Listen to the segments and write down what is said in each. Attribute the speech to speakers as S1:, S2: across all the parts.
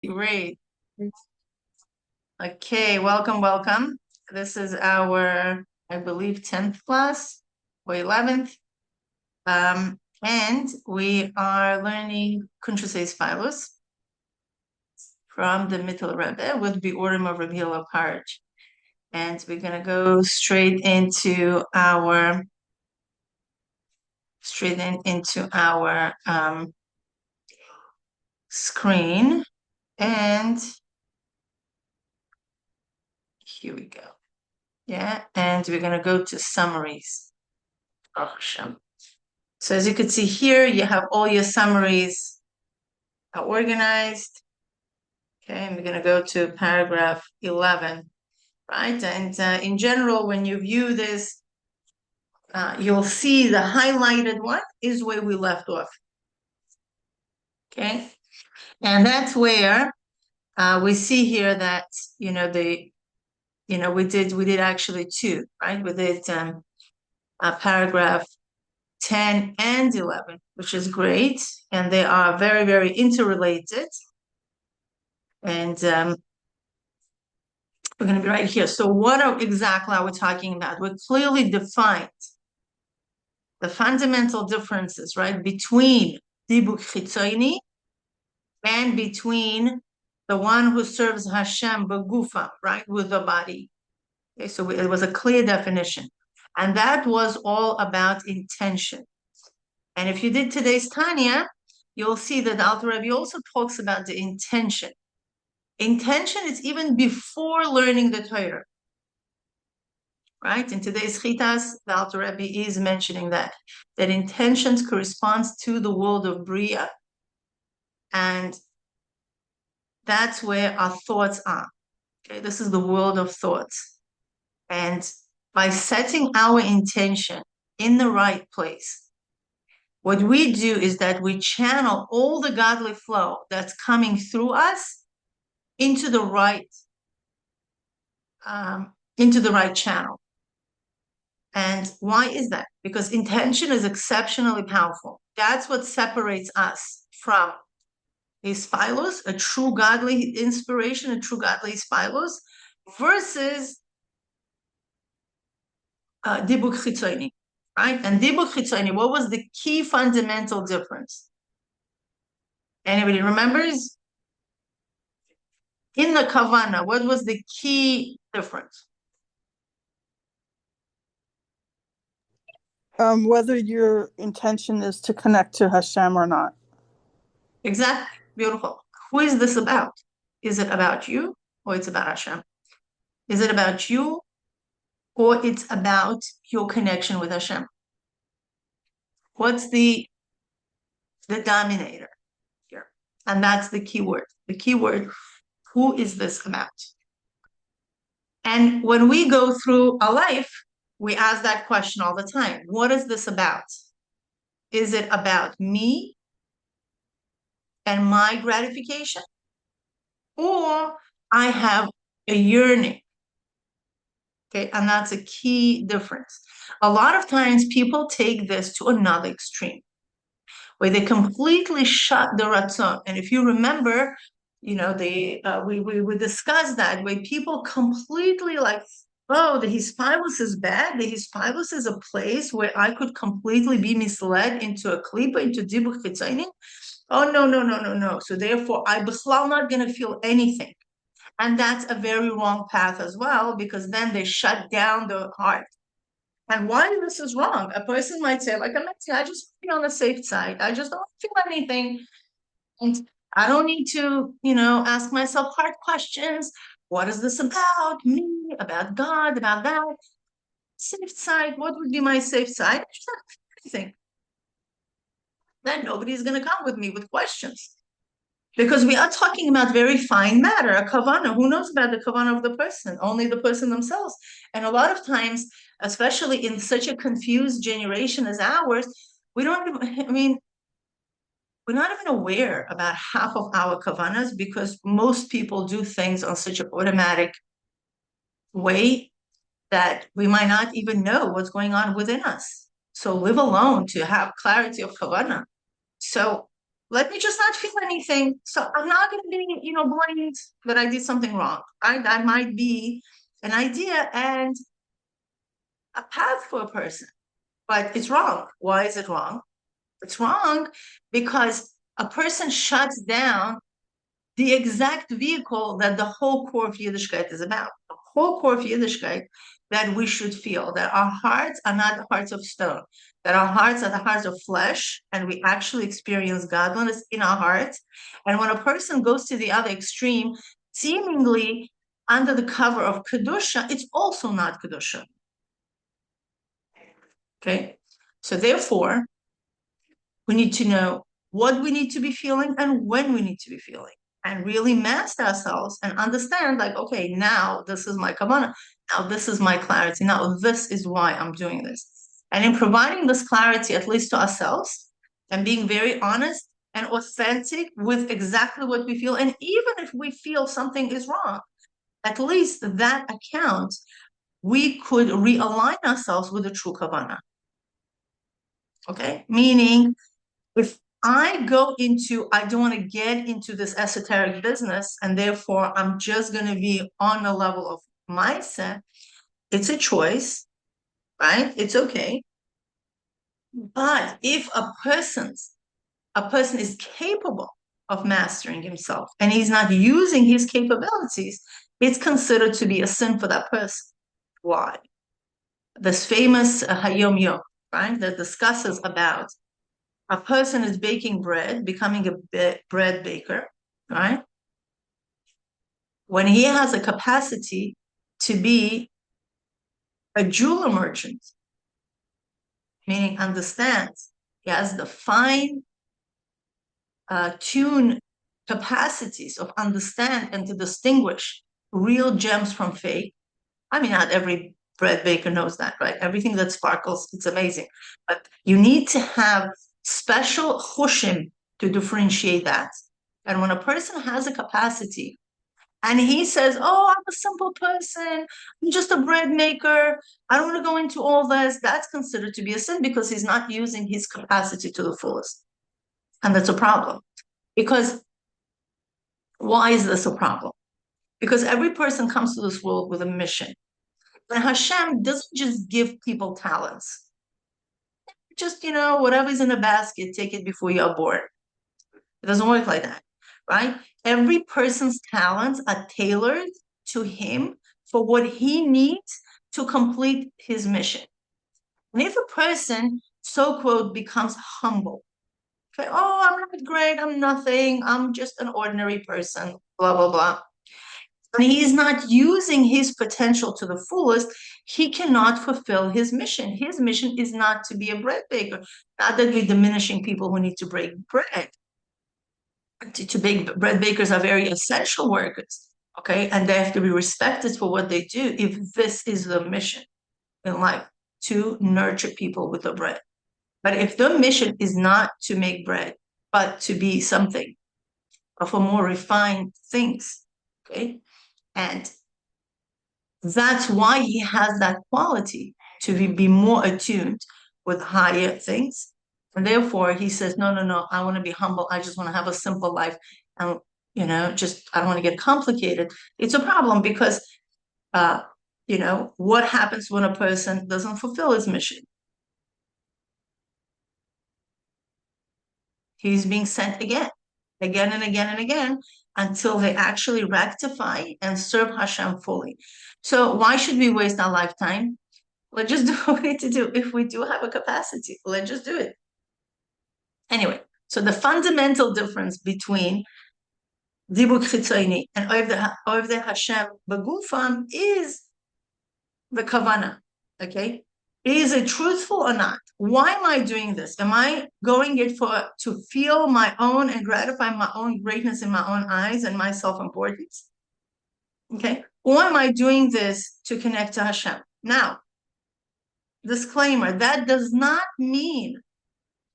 S1: Great. Okay, welcome. This is our, I believe, 10th class or 11th. And we are learning Kuntres Hahispaalus from the Middle Rebbe with the Urim of Rabbi Hillel Parch. And we're going to go straight into our screen. And here we go. Yeah, and we're going to go to summaries. Baruch Shem. So as you can see here, you have all your summaries organized. Okay, and we're going to go to paragraph 11, right? And in general, when you view this, you'll see the highlighted one is where we left off. Okay, and that's where we see here that we did actually two, right? We did paragraph 10 and 11, which is great. And they are very, very interrelated. And we're going to be right here. So what exactly are we talking about? We clearly defined the fundamental differences, right, between dibuk chitzoni and between the one who serves Hashem begufa, right, with the body. Okay, so it was a clear definition. And that was all about intention. And if you did today's Tanya, you'll see that the Alter Rebbe also talks about the intention. Intention is even before learning the Torah. Right? In today's chitas, the Alter Rebbe is mentioning that intentions corresponds to the world of Bria. And that's where our thoughts are. Okay, this is the world of thoughts. And by setting our intention in the right place, what we do is that we channel all the godly flow that's coming through us into the right channel. And why is that? Because intention is exceptionally powerful. That's what separates us from Hahispaalus, a true godly inspiration, a true godly Hahispaalus, versus dibuk chitzoni, right? And dibuk chitzoni, what was the key fundamental difference? Anybody remembers? In the kavana, what was the key difference?
S2: Whether your intention is to connect to Hashem or not.
S1: Exactly. Beautiful. Who is this about? Is it about you or it's about Hashem? Is it about you or it's about your connection with Hashem? What's the dominator here? And that's the key word. The key word, who is this about? And when we go through a life, we ask that question all the time. What is this about? Is it about me and my gratification? Or I have a yearning. Okay, and that's a key difference. A lot of times people take this to another extreme, where they completely shut the ratzoh. And if you remember, we discussed that, where people completely like, oh, the Hahispaalus is bad. The Hahispaalus is a place where I could completely be misled into a klipa, into dibuk chitzoni. Oh, no. So therefore, I'm not going to feel anything. And that's a very wrong path as well, because then they shut down the heart. And why this is wrong? A person might say, like, I just be on the safe side. I just don't feel anything. And I don't need to, ask myself hard questions. What is this about? Me, about God, about that? Safe side. What would be my safe side? I just don't feel anything. Then nobody's going to come with me with questions. Because we are talking about very fine matter, a kavana. Who knows about the kavana of the person? Only the person themselves. And a lot of times, especially in such a confused generation as ours, we're not even aware about half of our kavanas, because most people do things on such an automatic way that we might not even know what's going on within us. So live alone to have clarity of kavana. So let me just not feel anything. So I'm not going to be, blamed that I did something wrong. That might be an idea and a path for a person, but it's wrong. Why is it wrong? It's wrong because a person shuts down the exact vehicle that the whole core of Yiddishkeit is about. The whole core of Yiddishkeit that we should feel, that our hearts are not the hearts of stone, that our hearts are the hearts of flesh, and we actually experience godliness in our hearts. And when a person goes to the other extreme, seemingly under the cover of Kedusha, it's also not Kedusha. Okay? So therefore, we need to know what we need to be feeling and when we need to be feeling, and really master ourselves and understand, like, okay, now this is my kavanah. Now this is my clarity. Now this is why I'm doing this. And in providing this clarity, at least to ourselves, and being very honest and authentic with exactly what we feel, and even if we feel something is wrong, at least that account, we could realign ourselves with the true kavanah. Okay? Meaning, if I don't want to get into this esoteric business, and therefore I'm just going to be on the level of mindset, it's a choice, right? It's okay. But if a person is capable of mastering himself and he's not using his capabilities, it's considered to be a sin for that person. Why? This famous hayom, right, that discusses about a person is baking bread, becoming a bread baker, right? When he has a capacity to be a jeweler merchant, meaning understands, he has the fine tune capacities of understand and to distinguish real gems from fake. I mean, not every bread baker knows that, right? Everything that sparkles, it's amazing. But you need to have special chushim to differentiate that. And when a person has a capacity and he says, oh, I'm a simple person, I'm just a bread maker, I don't want to go into all this, that's considered to be a sin because he's not using his capacity to the fullest. And that's a problem. Because why is this a problem? Because every person comes to this world with a mission. And Hashem doesn't just give people talents. Just, whatever's in a basket, take it before you're born. It doesn't work like that, right? Every person's talents are tailored to him for what he needs to complete his mission. And if a person, so-quote, becomes humble, okay, oh, I'm not great, I'm nothing, I'm just an ordinary person, blah, blah, blah. And he's not using his potential to the fullest, he cannot fulfill his mission. His mission is not to be a bread baker. Not that we're diminishing people who need to break bread. To bake bread bakers are very essential workers, okay? And they have to be respected for what they do if this is the mission in life, to nurture people with the bread. But if the mission is not to make bread, but to be something for more refined things, okay? And that's why he has that quality to be more attuned with higher things. And therefore he says, no, I want to be humble. I just want to have a simple life. And, I don't want to get complicated. It's a problem because, what happens when a person doesn't fulfill his mission? He's being sent again and again and again, until they actually rectify and serve Hashem fully. So why should we waste our lifetime? Let's just do what we need to do. If we do have a capacity, let's just do it. Anyway, so the fundamental difference between Dibuk Chitzoni and Ovdei Hashem Begufam is the kavanah, okay? Is it truthful or not? Why am I doing this? Am I going it to feel my own and gratify my own greatness in my own eyes and my self-importance? Okay. Or am I doing this to connect to Hashem? Now, disclaimer, that does not mean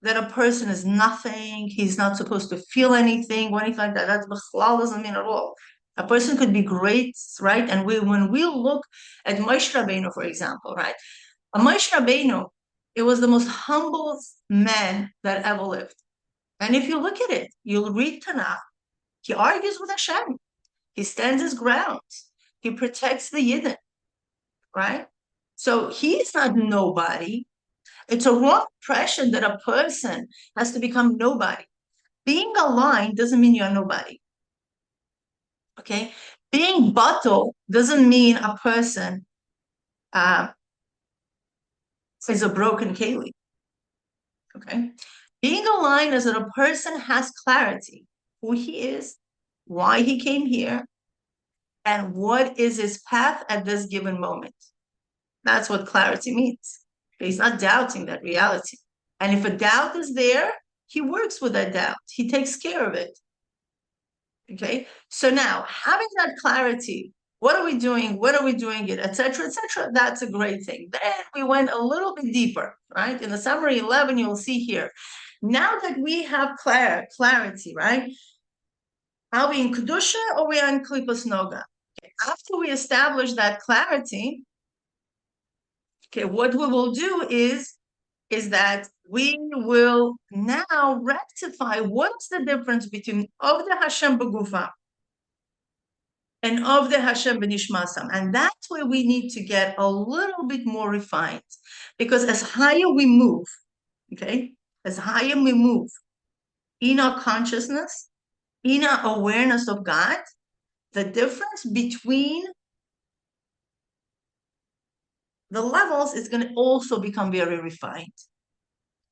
S1: that a person is nothing, he's not supposed to feel anything or anything like that. That's bechol doesn't mean at all. A person could be great, right? And when we look at Moshe Rabbeinu, for example, right? Moshe Rabbeinu, it was the most humble man that ever lived. And if you look at it, you'll read Tanakh. He argues with Hashem. He stands his ground. He protects the yidden, right? So he is not nobody. It's a wrong impression that a person has to become nobody. Being aligned doesn't mean you're nobody. Okay? Being bottle doesn't mean a person is a broken keli. Okay? Being aligned is that a person has clarity who he is, why he came here, and what is his path at this given moment. That's what clarity means. He's not doubting that reality. And if a doubt is there, he works with that doubt. He takes care of it. Okay? So now, having that clarity, what are we doing? What are we doing it, etc., etc., that's a great thing. Then we went a little bit deeper, right? In the summary 11, you'll see here. Now that we have clarity, right? Are we in Kedusha or we are in Klipas Noga? Okay. After we establish that clarity, okay, what we will do is that we will now rectify what's the difference between of the Hashem Begufa and of the Hashem Benishmasam. And that's where we need to get a little bit more refined. Because as higher we move, okay, as higher we move in our consciousness, in our awareness of God, the difference between the levels is going to also become very refined.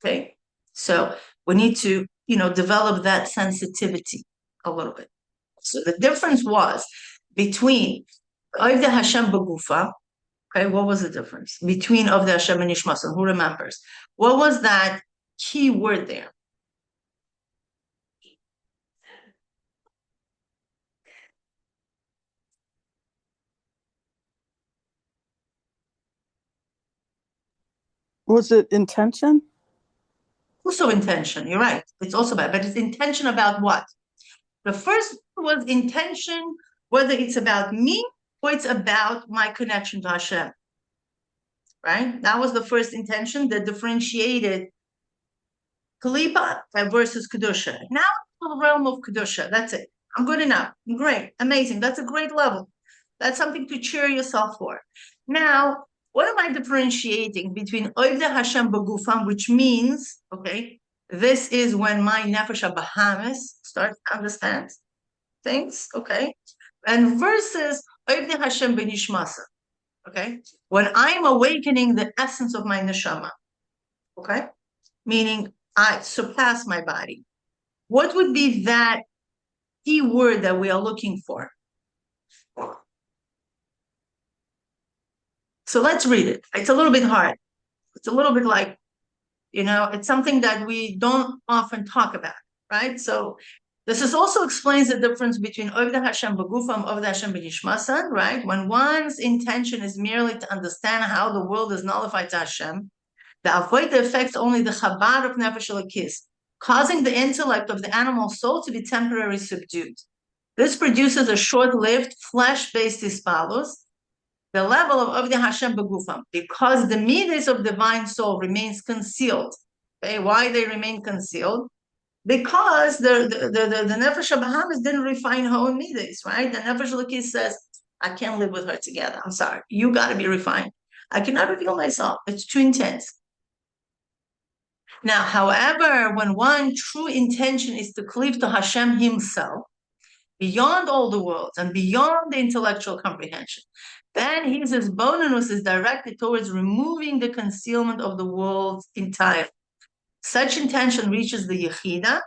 S1: Okay, so we need to, develop that sensitivity a little bit. So the difference was between of the Hashem Begufa. Okay, what was the difference between of the Hashem and Nishmasan? Who remembers? What was that key word there?
S2: Was it intention?
S1: Also intention. You're right. It's also bad, but it's intention about what? The first was intention, whether it's about me or it's about my connection to Hashem. Right? That was the first intention that differentiated Kalipa versus Kedusha. Now, the realm of Kedusha. That's it. I'm good enough. I'm great. Amazing. That's a great level. That's something to cheer yourself for. Now, what am I differentiating between Oivde Hashem Begufam, which means, okay, this is when my nefesh Bahamas starts to understand things, okay, and versus Oivde Hashem Benishmasa, okay, when I'm awakening the essence of my neshama, okay, meaning I surpass my body. What would be that key word that we are looking for? So let's read it. It's a little bit hard. It's a little bit like, it's something that we don't often talk about, right? So this also explains the difference between Ovda Hashem Begufam, Ovda Hashem Benishmasan, right? When one's intention is merely to understand how the world is nullified to Hashem, the avodah affects only the chabad of nefesh elokis, causing the intellect of the animal soul to be temporarily subdued. This produces a short-lived, flesh-based Hahispaalus, the level of the Hashem Begufam, because the midas of divine soul remains concealed. Okay, why they remain concealed? Because the nefesh Bahamas didn't refine her own midas, right? The nefesh Elokis says, I can't live with her together. I'm sorry. You got to be refined. I cannot reveal myself. It's too intense. Now, however, when one true intention is to cleave to Hashem himself, beyond all the worlds and beyond the intellectual comprehension, then his bonus is directed towards removing the concealment of the world entirely. Such intention reaches the yechidah,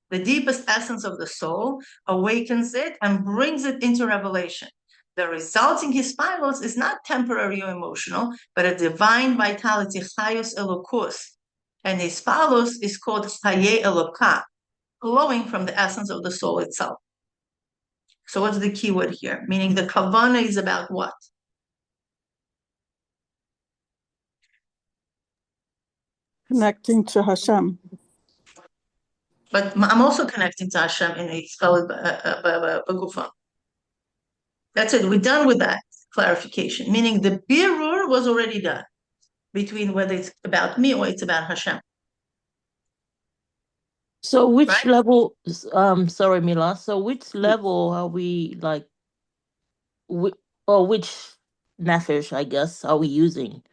S1: the deepest essence of the soul, awakens it, and brings it into revelation. The resulting Hahispaalus is not temporary or emotional, but a divine vitality, chayos elokus. And Hahispaalus is called chaye elokah, flowing from the essence of the soul itself. So what's the key word here? Meaning the kavana is about what?
S2: Connecting to Hashem.
S1: But I'm also connecting to Hashem in a spelled Begufa. That's it. We're done with that clarification. Meaning the birur was already done between whether it's about me or it's about Hashem.
S3: So which
S1: right?
S3: level, sorry, Mila. So which level are we like, or which nefesh, I guess, are we using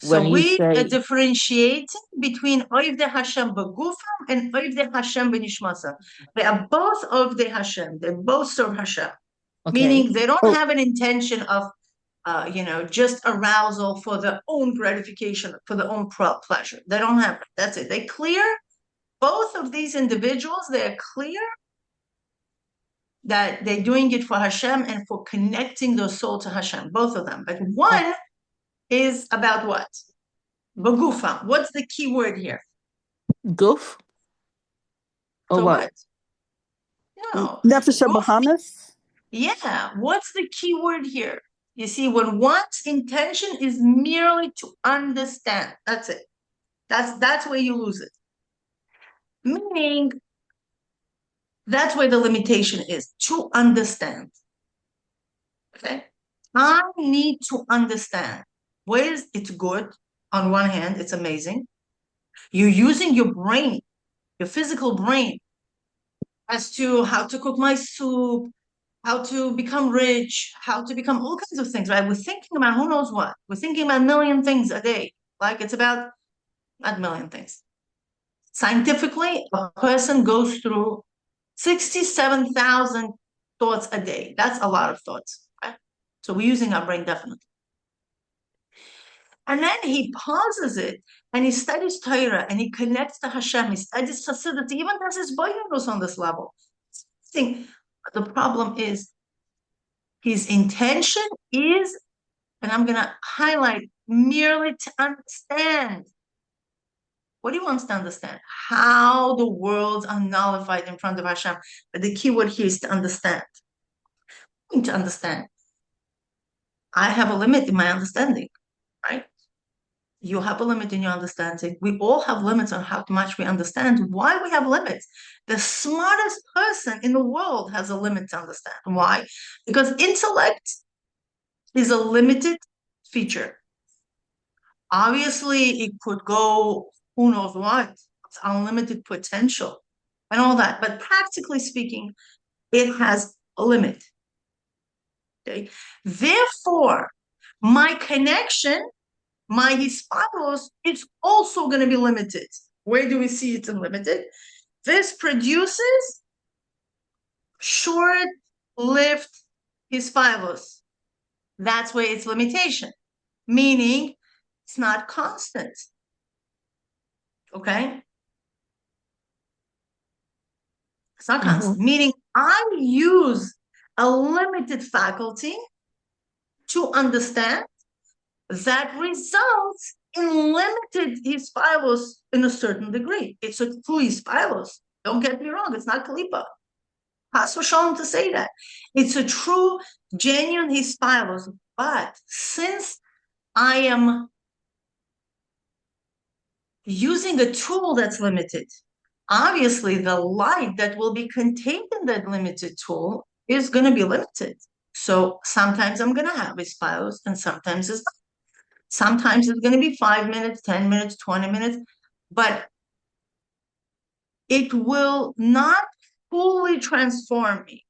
S1: So
S3: when you
S1: we
S3: say,
S1: differentiate between Oivde Hashem begufam and Oivde Hashem benishmasa. They are both Oivde Hashem. They both serve Hashem,
S3: okay,
S1: meaning they don't
S3: oh,
S1: have an intention of, just arousal for their own gratification, for their own pleasure. They don't have it. That's it. They clear, both of these individuals, they're clear that they're doing it for Hashem and for connecting their soul to Hashem, both of them. But
S3: oh,
S1: one is about what? Bagufa. What's the key word here?
S3: goof or
S1: So
S3: what?
S1: what? No.
S2: Nefesh
S1: Goof.
S2: Bahamas.
S1: Yeah. What's the key word here? You see, when one's intention is merely to understand, that's it. That's where you lose it. Meaning, that's where the limitation is, to understand. Okay? I need to understand. Whereas it's good, on one hand, it's amazing. You're using your brain, your physical brain, as to how to cook my soup, how to become rich, how to become all kinds of things, right? We're thinking about who knows what. We're thinking about a million things a day. Like it's about not a million things. Scientifically, a person goes through 67,000 thoughts a day. That's a lot of thoughts, right? So we're using our brain definitely. And then he pauses it and he studies Torah and he connects to Hashem. He studies Hasidut. He even does his boyunus on this level. The problem is his intention is, and I'm going to highlight, merely to understand. What he wants to understand? How the worlds are nullified in front of Hashem. But the key word here is to understand. To understand. I have a limit in my understanding, right? You have a limit in your understanding. We all have limits on how much we understand. Why we have limits? The smartest person in the world has a limit to understand. Why? Because intellect is a limited feature. Obviously, it could go who knows what. It's unlimited potential and all that. But practically speaking, it has a limit. Okay. Therefore, my connection, my Hahispaalus, is also going to be limited. Where do we see it limited? This produces short-lived Hahispaalus. That's where its limitation, meaning it's not constant. Okay? It's not constant, meaning I use a limited faculty to understand that results in limited Hahispaalus in a certain degree. It's a true Hahispaalus. Don't get me wrong, it's not Kalipa. Has to say that. It's a true, genuine Hahispaalus. But since I am using a tool that's limited, obviously the light that will be contained in that limited tool is going to be limited. So sometimes I'm going to have Hahispaalus and sometimes it's not. Sometimes it's going to be 5 minutes, 10 minutes, 20 minutes, but it will not fully transform me.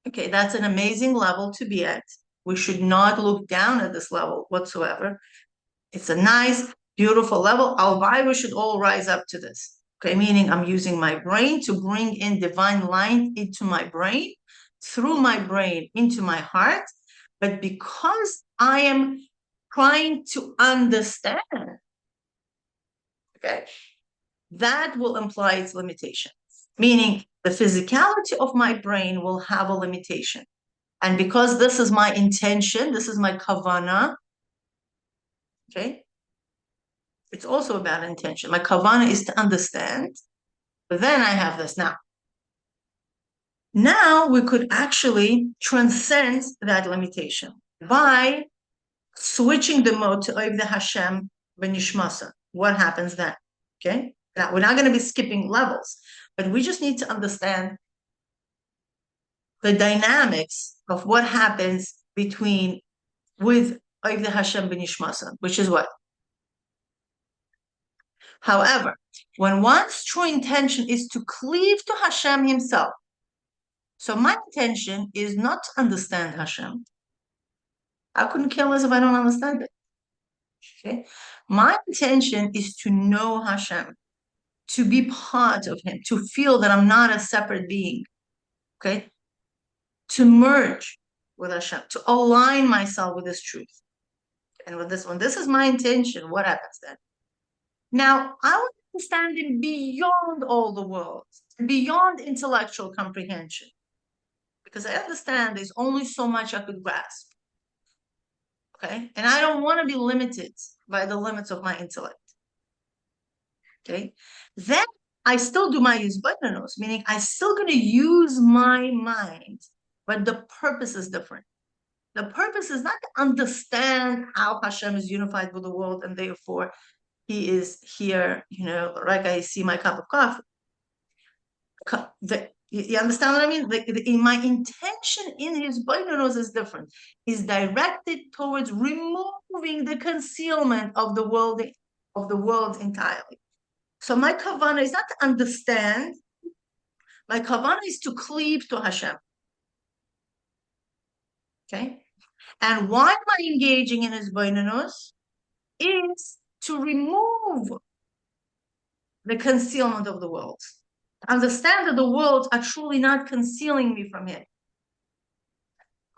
S1: Okay, that's an amazing level to be at. We should not look down at this level whatsoever. It's a nice, beautiful level. Albeit we should all rise up to this. Okay, meaning I'm using my brain to bring in divine light into my brain, through my brain into my heart. But because I am trying to understand, okay, that will imply its limitation. Meaning the physicality of my brain will have a limitation. And because this is my intention, this is my kavana, okay, it's also about intention. My kavana is to understand, but then I have this now. Now we could actually transcend that limitation by switching the mode to Oivde Hashem benishmasa. What happens then? Okay, now we're not going to be skipping levels, but we just need to understand the dynamics of what happens between with Oivde Hashem benishmasa, which is what? However, when one's true intention is to cleave to Hashem himself, so my intention is not to understand Hashem. I couldn't care less if I don't understand it. Okay? My intention is to know Hashem, to be part of him, to feel that I'm not a separate being. Okay? To merge with Hashem, to align myself with his truth. And when this is my intention, what happens then? Now, I want to understand him beyond all the worlds, beyond intellectual comprehension, because I understand there's only so much I could grasp. Okay? And I don't want to be limited by the limits of my intellect. Okay? Then I still do my yechidah, meaning I'm still going to use my mind, but the purpose is different. The purpose is not to understand how Hashem is unified with the world and therefore he is here, like I see my cup of coffee. You understand what I mean? My intention in his yechidah is different. Is directed towards removing the concealment of the world entirely. So my kavanah is not to understand. My kavanah is to cleave to Hashem. Okay? And why am I engaging in his yechidah? Is to remove the concealment of the world. Understand that the worlds are truly not concealing me from him.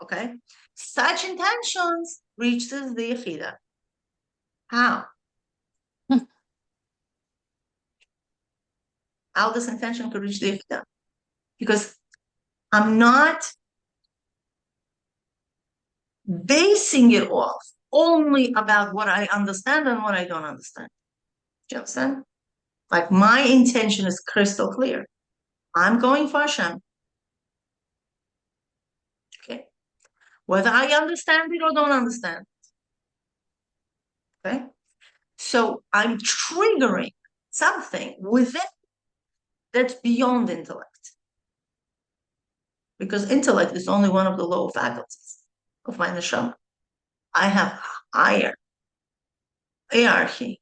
S1: Okay? Such intentions reaches the yechidah. How? How this intention could reach the yechidah? Because I'm not basing it off only about what I understand and what I don't understand. Do you understand? Like my intention is crystal clear. I'm going for Hashem. Okay? Whether I understand it or don't understand. Okay? So I'm triggering something within that's beyond intellect. Because intellect is only one of the lower faculties of my neshama. I have higher hierarchy.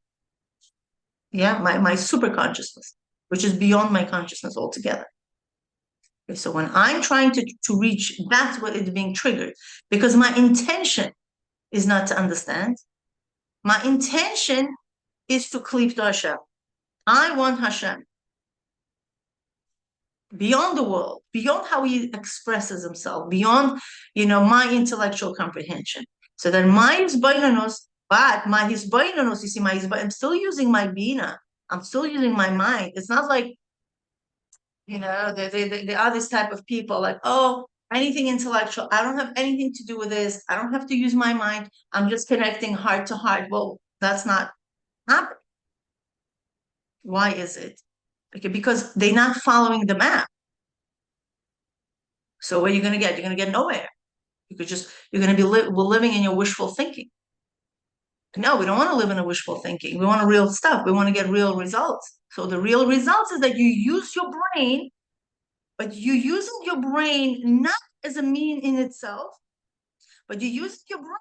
S1: Yeah, my super consciousness, which is beyond my consciousness altogether. Okay, so when I'm trying to reach, that's what is being triggered. Because my intention is not to understand. My intention is to cleave to Hashem. I want Hashem. Beyond the world, beyond how he expresses himself, beyond, my intellectual comprehension. So then my yechidah, but my yechidah, you see, I'm still using my bina. I'm still using my mind. It's not like, they are this type of people like, oh, anything intellectual. I don't have anything to do with this. I don't have to use my mind. I'm just connecting heart to heart. Well, that's not happening. Why is it? Okay, because they're not following the map. So what are you going to get? You're going to get nowhere. You're going to be living in your wishful thinking. No, we don't want to live in a wishful thinking. We want real stuff. We want to get real results. So the real results is that you use your brain, but you're using your brain not as a mean in itself, but you're using your brain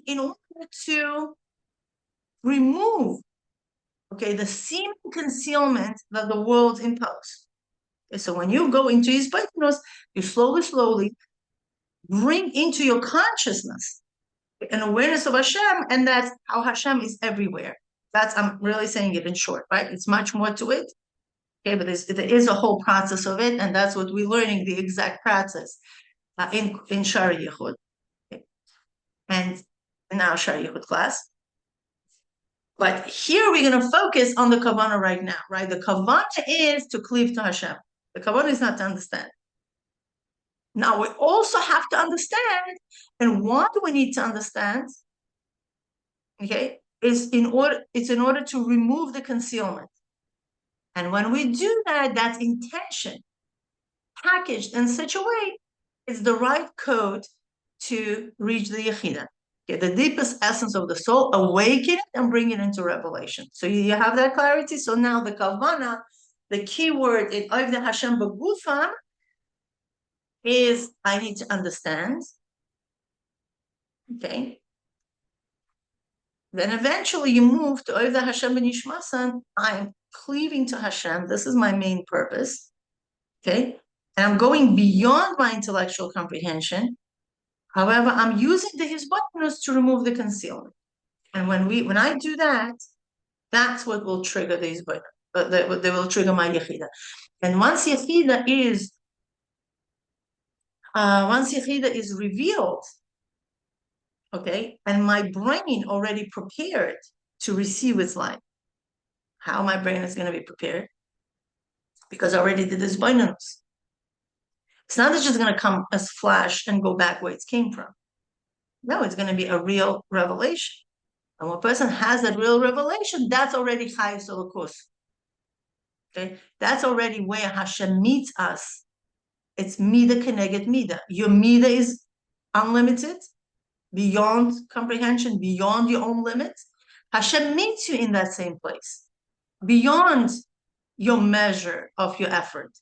S1: in order to remove, the seeming concealment that the world impose. Okay, so when you go into his yechidah, you slowly bring into your consciousness an awareness of Hashem, and that's how Hashem is everywhere. I'm really saying it in short, right? It's much more to it. Okay, but there is a whole process of it, and that's what we're learning, the exact process in Shari Yichud. Okay. And in our Shari Yichud class. But here we're going to focus on the kavanah right now, right? The kavanah is to cleave to Hashem. The kavanah is not to understand. Now we also have to understand, and why do we need to understand? Okay, it's in order to remove the concealment. And when we do that, that's intention packaged in such a way, it's the right code to reach the yechidah. Okay, the deepest essence of the soul, awaken it and bring it into revelation. So you have that clarity. So now the kavanah, the key word in Ovdei Hashem Begufam is I need to understand. Okay. Then eventually you move to Oiv Hashem b'nishmasan. I'm cleaving to Hashem. This is my main purpose. Okay, and I'm going beyond my intellectual comprehension. However, I'm using the histalshelus to remove the concealment. And when I do that, that's what will trigger the histalshelus. They will trigger my yechidah. And once yechidah is revealed, okay, and my brain already prepared to receive its light. How my brain is going to be prepared? Because I already did this histalshelus. It's not just going to come as flash and go back where it came from. No, it's going to be a real revelation. And when a person has that real revelation, that's already hayom. Okay, that's already where Hashem meets us. It's midah keneged midah. Your midah is unlimited, beyond comprehension, beyond your own limits. Hashem meets you in that same place, beyond your measure of your effort,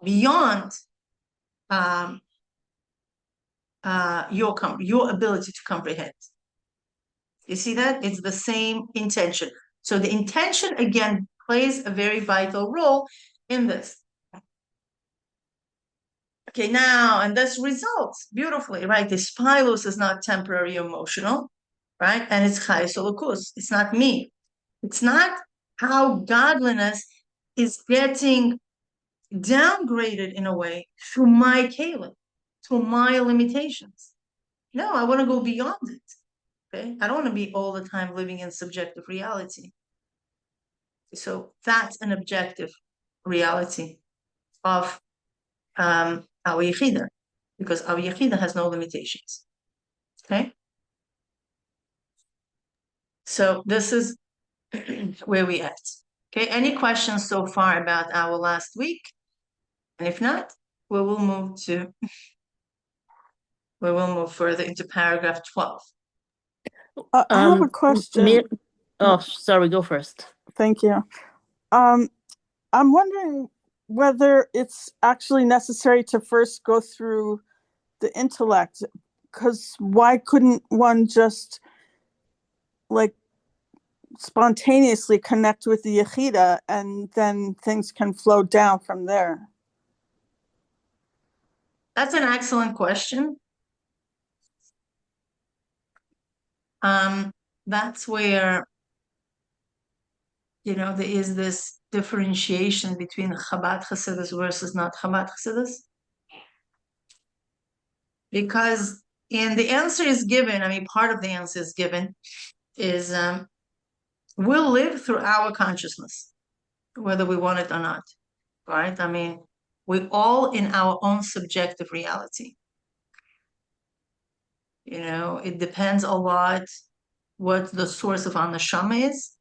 S1: beyond your ability to comprehend. You see that? It's the same intention. So the intention, again, plays a very vital role in this. Okay, now, and this results beautifully, right? This Hashispaalus is not temporary emotional, right? And it's hayom. It's not me. It's not how godliness is getting downgraded in a way through my kelim, through my limitations. No, I want to go beyond it. Okay, I don't want to be all the time living in subjective reality. So that's an objective reality of our yechidah, because our yechidah has no limitations. Okay, so this is where we at. Okay, any questions so far about our last week? And if not, we will move further into paragraph 12.
S2: I have a question.
S3: Sorry, go first.
S2: Thank you. I'm wondering whether it's actually necessary to first go through the intellect, because why couldn't one just like spontaneously connect with the yechidah and then things can flow down from there?
S1: That's an excellent question. That's where, there is this differentiation between Chabad Chassidus versus not Chabad Chassidus. Because, and the answer is given, part of the answer is given, is we'll live through our consciousness, whether we want it or not, right? We're all in our own subjective reality. It depends a lot what the source of our neshama is.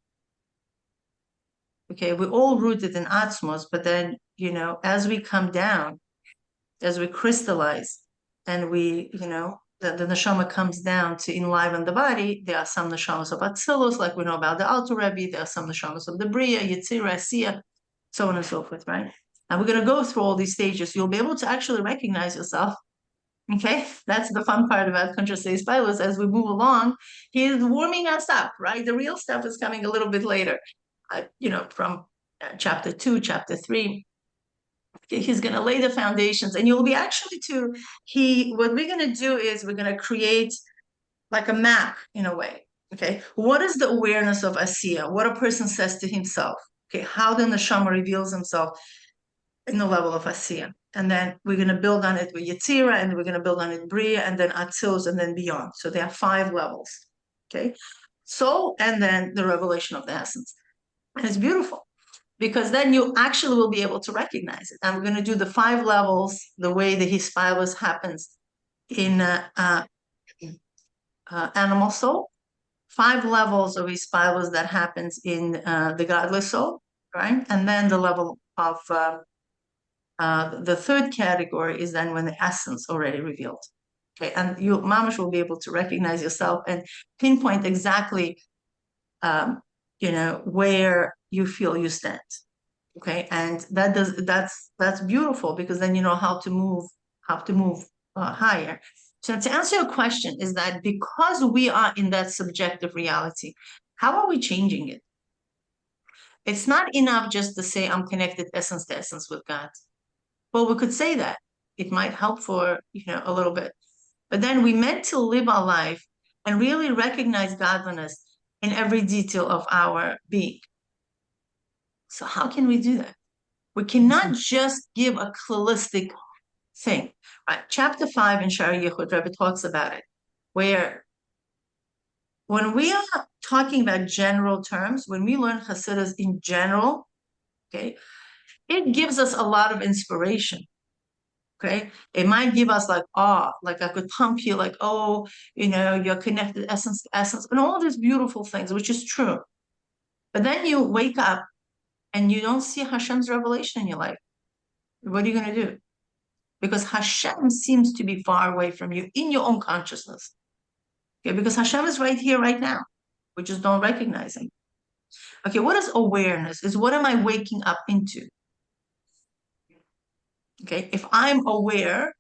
S1: Okay, we're all rooted in atzmus, but then, as we come down, as we crystallize, and we, the neshama comes down to enliven the body, there are some neshamas of atzilus, like we know about the Alter Rebbe, there are some neshamas of the bria, yetzirah, asiyah, so on and so forth, right? And we're going to go through all these stages. You'll be able to actually recognize yourself. Okay, that's the fun part about Kuntres Hahispaalus. As we move along, he is warming us up, right? The real stuff is coming a little bit later, from chapter 2, chapter 3. Okay, he's going to lay the foundations, and you'll be actually what we're going to do is we're going to create like a map in a way. Okay, what is the awareness of Asiya? What a person says to himself. Okay, how the neshama reveals himself in the level of Asiya. And then we're going to build on it with yetzirah, and we're going to build on it bria, and then atzmus, and then beyond. So there are 5 levels. Okay, so, and then the revelation of the essence. And it's beautiful, because then you actually will be able to recognize it. And we're going to do the 5 levels the way the Hashispaalus happens in animal soul. 5 levels of Hashispaalus that happens in the godly soul, right? And then the level of the 3rd category is then when the essence already revealed. Okay, and you, mamash, will be able to recognize yourself and pinpoint exactly, where you feel you stand. Okay, and that's beautiful, because then you know how to move higher. So to answer your question is that because we are in that subjective reality, how are we changing it? It's not enough just to say I'm connected essence to essence with God. Well, we could say that. It might help for, a little bit. But then we meant to live our life and really recognize godliness in every detail of our being. So how can we do that? We cannot just give a holistic thing. Right? Chapter 5 in Shari Yichud, Rebbe talks about it, where when we are talking about general terms, when we learn Hasidus in general, okay, it gives us a lot of inspiration. Okay, it might give us like awe, like I could pump you, like, oh, you're connected essence to essence, and all these beautiful things, which is true. But then you wake up and you don't see Hashem's revelation in your life. What are you going to do? Because Hashem seems to be far away from you in your own consciousness. Okay, because Hashem is right here, right now. We just don't recognize him. Okay, what is awareness? Is what am I waking up into? Okay, if I'm aware,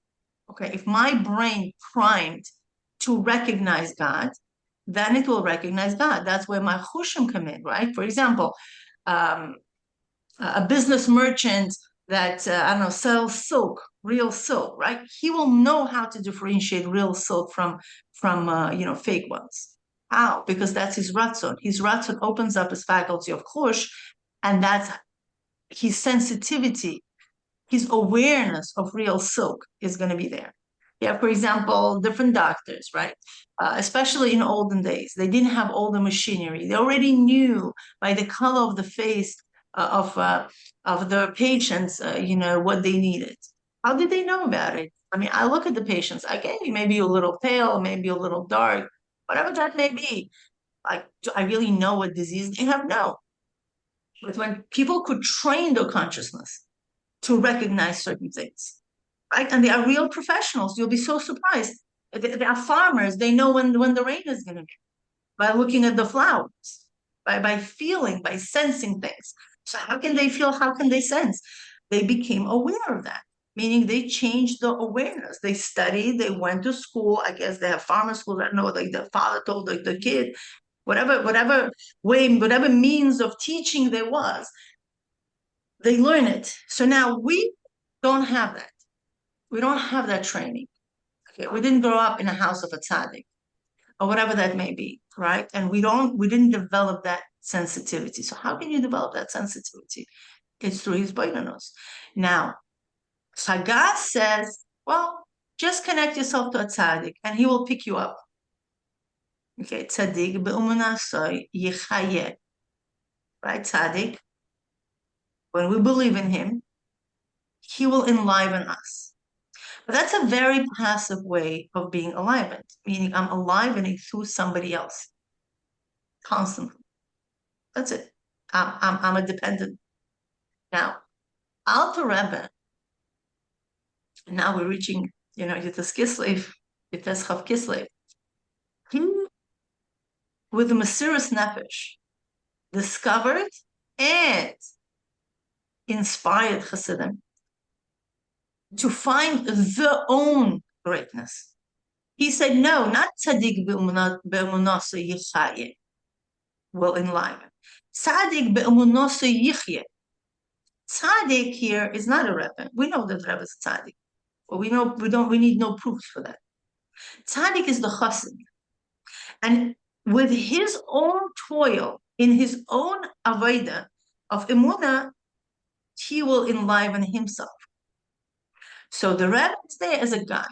S1: okay, if my brain primed to recognize God, then it will recognize God. That's where my chushim come in, right? For example, a business merchant that, I don't know, sells silk, real silk, right? He will know how to differentiate real silk from fake ones. How? Because that's his ratzoh. His ratzoh opens up his faculty of chush, and that's his sensitivity. His awareness of real silk is going to be there. Yeah, for example, different doctors, right? Especially in olden days, they didn't have all the machinery. They already knew by the color of the face of the patients, what they needed. How did they know about it? I mean, I look at the patients. Okay, maybe a little pale, maybe a little dark, whatever that may be. Like, do I really know what disease they have? No. But when people could train their consciousness to recognize certain things, right? And they are real professionals. You'll be so surprised. They are farmers. They know when the rain is going to be by looking at the flowers, by feeling, by sensing things. So how can they feel? How can they sense? They became aware of that, meaning they changed the awareness. They studied. They went to school. I guess they have farmer schools. I don't know, like the father told like the kid, whatever way, whatever means of teaching there was, they learn it. So now we don't have that. We don't have that training. Okay, we didn't grow up in a house of a tzaddik or whatever that may be, right? And we didn't develop that sensitivity. So how can you develop that sensitivity? It's through his boidanos. Now, Sagas says, well, just connect yourself to a tzaddik and he will pick you up. Okay, tzaddik be'umunasoi yechidah. Right, tzaddik, when we believe in him, he will enliven us. But that's a very passive way of being enlivened, meaning I'm enlivening through somebody else constantly. That's it. I'm a dependent. Now, Alter Rebbe, now we're reaching, Yitas Kislev, Yitas Chav Kislev. He, with the mesiras nefesh, discovered and inspired Hasidim to find their own greatness. He said, no, not tzaddik be'emunaso yichayeh will enliven. Tzaddik be'emunaso yichye. Tzaddik here is not a Rebbe. We know that Rebbe is a tzaddik. But we need no proof for that. Tzaddik is the chassid. And with his own toil, in his own avodah of emunah, he will enliven himself. So the Rebbe is there as a guide.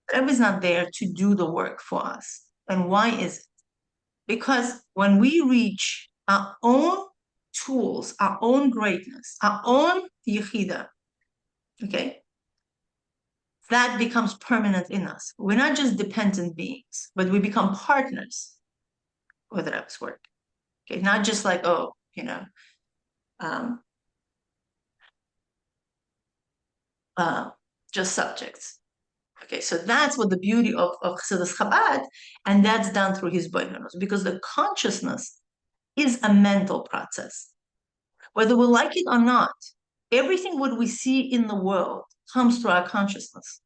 S1: The Rebbe is not there to do the work for us. And why is it? Because when we reach our own tools, our own greatness, our own yechidah, okay, that becomes permanent in us. We're not just dependent beings, but we become partners with the Rebbe's work. Okay, not just like, just subjects. Okay, so that's what the beauty of Chassidus Chabad, and that's done through his boidanos, because the consciousness is a mental process. Whether we like it or not, everything what we see in the world comes through our consciousness.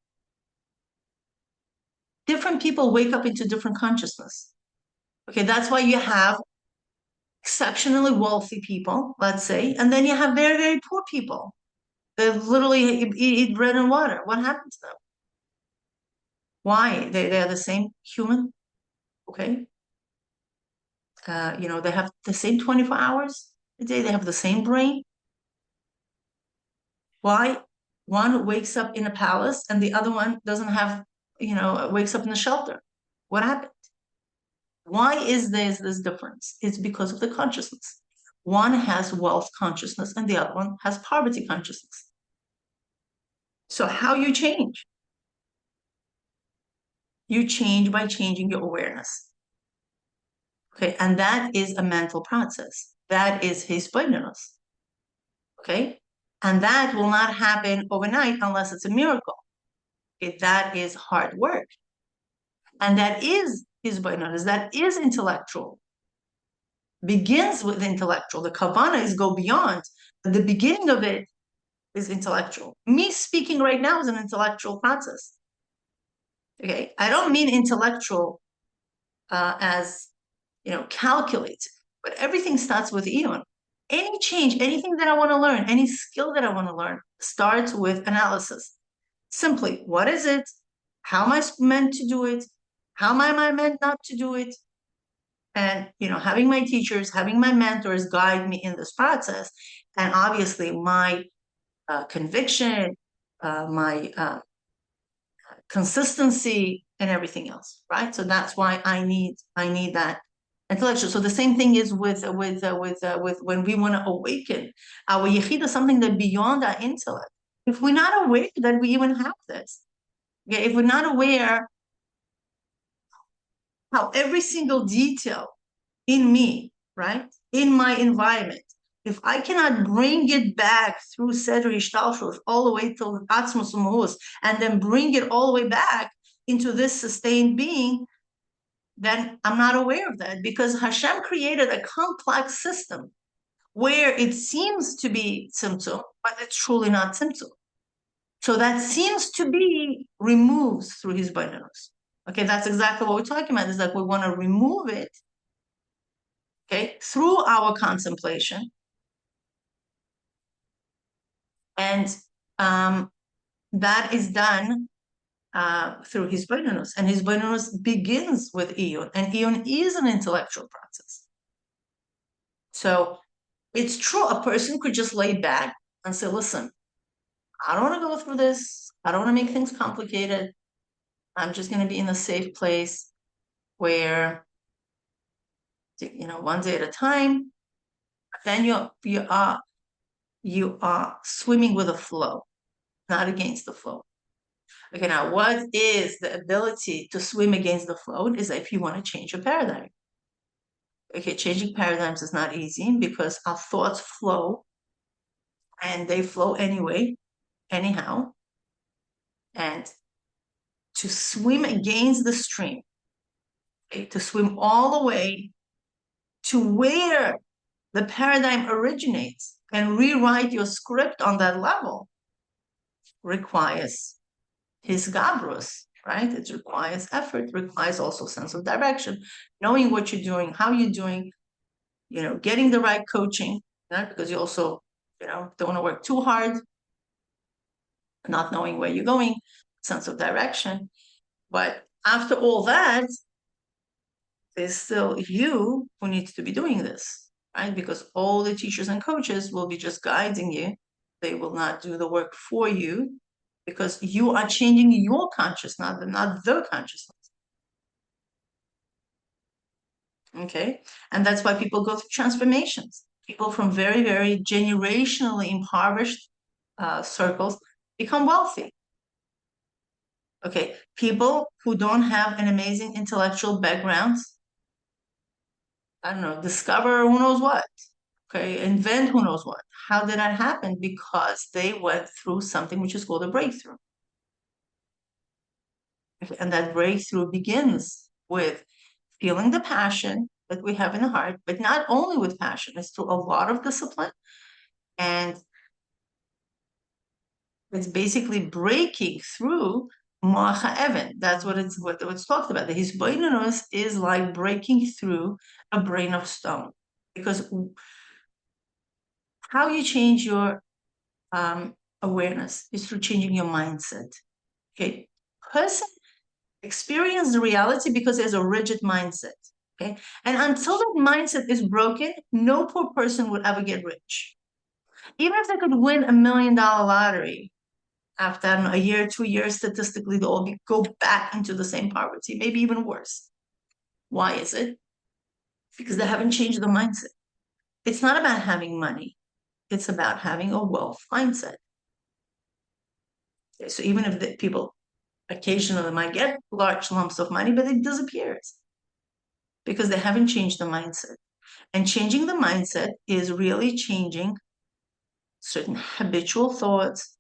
S1: different people wake up into different consciousness. Okay, that's why you have exceptionally wealthy people, let's say, and then you have very, very poor people. They literally eat bread and water. What happened to them? Why? They're the same human, okay? They have the same 24 hours a day. They have the same brain. Why? One wakes up in a palace and the other one doesn't have, wakes up in a shelter. What happened? Why is there this difference? It's because of the consciousness. One has wealth consciousness and the other one has poverty consciousness. So how you change? You change by changing your awareness. Okay, and that is a mental process. That is Hahispaalus. Okay, and that will not happen overnight unless it's a miracle. Okay, that is hard work. And that is Hahispaalus, that is intellectual. Begins with intellectual. The kavana is go beyond. The beginning of it is intellectual. Me speaking right now is an intellectual process. Okay, I don't mean intellectual as calculated, but everything starts with elyon. Any change, anything that I want to learn, any skill that I want to learn starts with analysis. Simply, what is it? How am I meant to do it? How am I meant not to do it? And having my teachers, having my mentors guide me in this process, and obviously my conviction, my consistency, and everything else, right? So that's why I need that intellectual. So the same thing is with when we want to awaken our yechidah, something that beyond our intellect. If we're not aware that we even have this, okay, if we're not aware how every single detail in me, right, in my environment, if I cannot bring it back through seder hishtalshelus all the way till atzmus, and then bring it all the way back into this sustained being, then I'm not aware of that, because Hashem created a complex system where it seems to be tzimtzum, but it's truly not tzimtzum. So that seems to be removed through his Hahispaalus. Okay, that's exactly what we're talking about, is that we want to remove it, okay, through our contemplation. And that is done through his Hahispaalus. And his Hahispaalus begins with elyon, and elyon is an intellectual process. So it's true, a person could just lay back and say, listen, I don't want to go through this. I don't want to make things complicated. I'm just going to be in a safe place where, one day at a time. Then you are swimming with the flow, not against the flow. Okay, now what is the ability to swim against the flow? Is if you want to change your paradigm. Okay, changing paradigms is not easy because our thoughts flow, and they flow anyway, anyhow. And to swim against the stream, okay, to swim all the way to where the paradigm originates and rewrite your script on that level requires his gabrus, right? It requires effort, requires also sense of direction, knowing what you're doing, how you're doing, getting the right coaching, right? Because you also, don't want to work too hard, not knowing where you're going, sense of direction. But after all that, there's still you who needs to be doing this, right? Because all the teachers and coaches will be just guiding you. They will not do the work for you, because you are changing your consciousness, not their consciousness. Okay? And that's why people go through transformations. People from very, very generationally impoverished circles become wealthy. Okay? People who don't have an amazing intellectual background, I don't know, discover who knows what. Okay? Invent who knows what. How did that happen? Because they went through something which is called a breakthrough. And that breakthrough begins with feeling the passion that we have in the heart, but not only with passion, it's through a lot of discipline. And it's basically breaking through That's what it's talked about. The histalshelus is like breaking through a brain of stone, because how you change your awareness is through changing your mindset. Okay, person experience the reality because there's a rigid mindset. Okay, and until that mindset is broken, no poor person would ever get rich. Even if they could win $1 million lottery, after a year, 2 years, statistically, they'll all go back into the same poverty, maybe even worse. Why is it? Because they haven't changed the mindset. It's not about having money. It's about having a wealth mindset. Okay, so even if the people occasionally might get large lumps of money, but it disappears because they haven't changed the mindset. And changing the mindset is really changing certain habitual thoughts,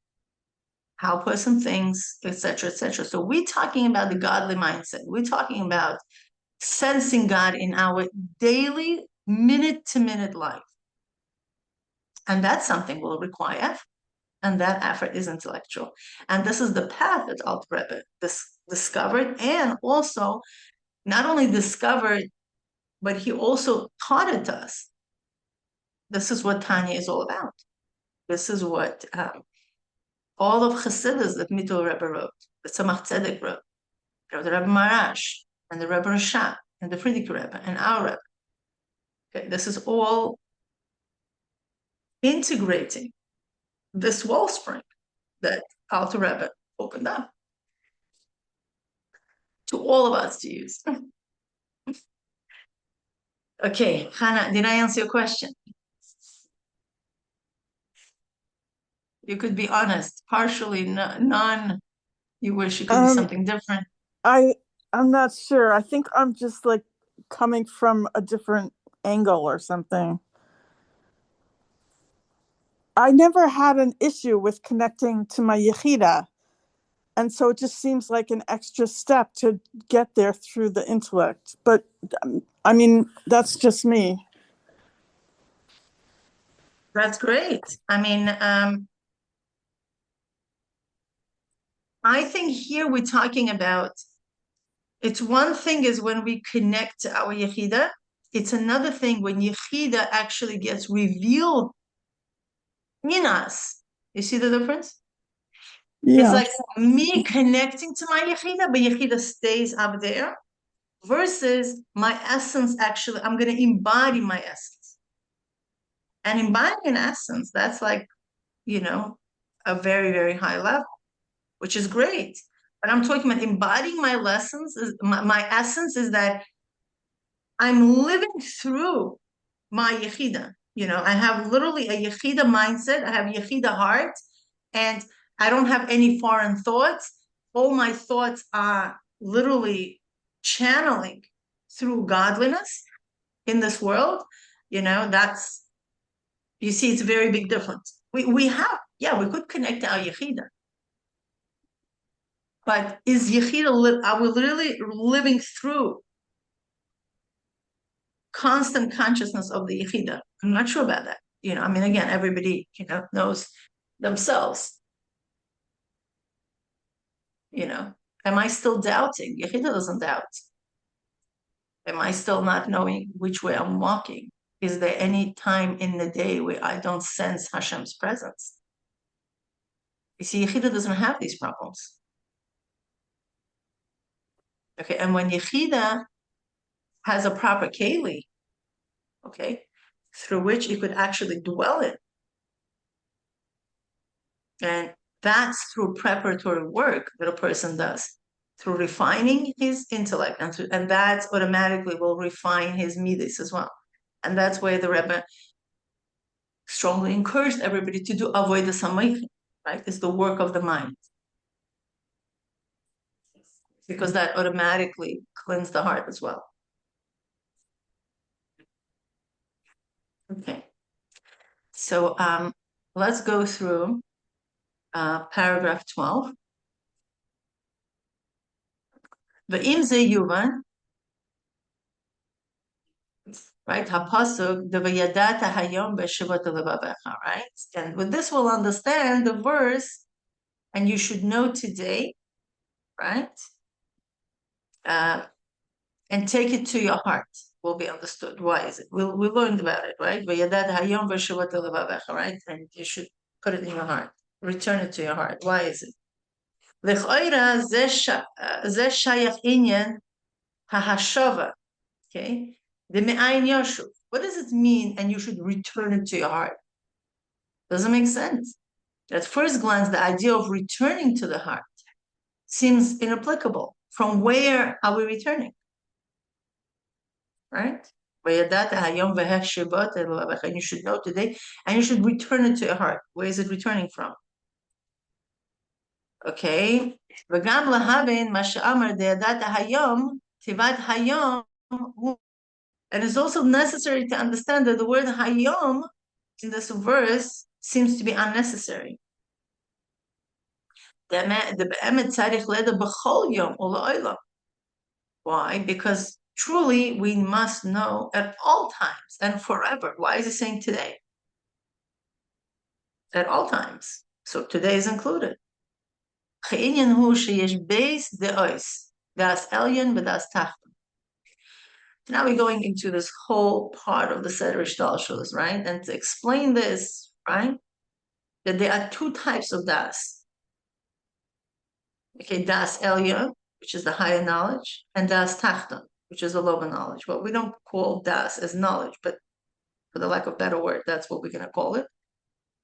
S1: how a person thinks, etc., etc. So we're talking about the godly mindset. We're talking about sensing God in our daily, minute-to-minute life. And that's something we'll require effort. And that effort is intellectual. And this is the path that Alter Rebbe discovered, and also not only discovered, but he also taught it to us. This is what Tanya is all about. This is what all of Chassidus that Mittel Rebbe wrote, the Tzemach Tzedek wrote, the Rebbe Marash, and the Rebbe Rashab, and the Frierdiker Rebbe, and our Rebbe. Okay, this is all integrating this wellspring that Alter Rebbe opened up to all of us to use. Okay, Hannah, did I answer your question? You could be honest, partially, none. You wish it could be something different.
S2: I'm not sure. I think I'm just like coming from a different angle or something. I never had an issue with connecting to my yechidah. And so it just seems like an extra step to get there through the intellect. But I mean, that's just me.
S1: That's great. I mean, I think here we're talking about, it's one thing is when we connect to our yechidah. It's another thing when yechidah actually gets revealed in us. You see the difference?
S2: Yeah.
S1: It's like me connecting to my yechidah, but yechidah stays up there, versus my essence actually, I'm going to embody my essence. And embodying essence, that's like, a very, very high level, which is great. But I'm talking about embodying my lessons. My essence is that I'm living through my yechidah. I have literally a yechidah mindset. I have yechidah heart, and I don't have any foreign thoughts. All my thoughts are literally channeling through godliness in this world. That's, you see, it's a very big difference. We could connect to our yechidah. But is yechidah, are we literally living through constant consciousness of the yechidah? I'm not sure about that. Again, everybody, knows themselves. Am I still doubting? Yechidah doesn't doubt. Am I still not knowing which way I'm walking? Is there any time in the day where I don't sense Hashem's presence? You see, yechidah doesn't have these problems. Okay, and when yechidah has a proper keli, okay, through which it could actually dwell in, and that's through preparatory work that a person does, through refining his intellect, and that automatically will refine his midas as well. And that's where the Rebbe strongly encouraged everybody to do avoid the samaychim, right? It's the work of the mind, because that automatically cleans the heart as well. Okay, so let's go through paragraph 12. Ve'im ze yuvan, right? Hapasuk, the Veyadata hayom levavecha, right? And with this, we'll understand the verse, and you should know today right? And take it to your heart will be understood. Why is it? We learned about it, right? Veyadata hayom levavecha, right? And you should put it in your heart. Return it to your heart. Why is it? Lechoira zeh shayach inyan hahashava. Okay, the me'ayin yoshuv. What does it mean? And you should return it to your heart. Doesn't make sense. At first glance, the idea of returning to the heart seems inapplicable. From where are we returning? Right? Veyadata hayom Vehasheivosa, and you should know today, and you should return it to your heart. Where is it returning from? Okay. V'gam lahavin ma she'amar veyadata hayom tivat hayom, and it's also necessary to understand that the word hayom in this verse seems to be unnecessary. Why? Because truly we must know at all times and forever. Why is he saying today? At all times. So today is included. Daas elyon Daas tachton. Now we're going into this whole part of the hishtalshelus, right? And to explain this, right, that there are two types of Daas. Okay, Daas elyon, which is the higher knowledge, and Daas tachton, which is the lower knowledge. Well, we don't call Daas as knowledge, but for the lack of a better word, that's what we're going to call it.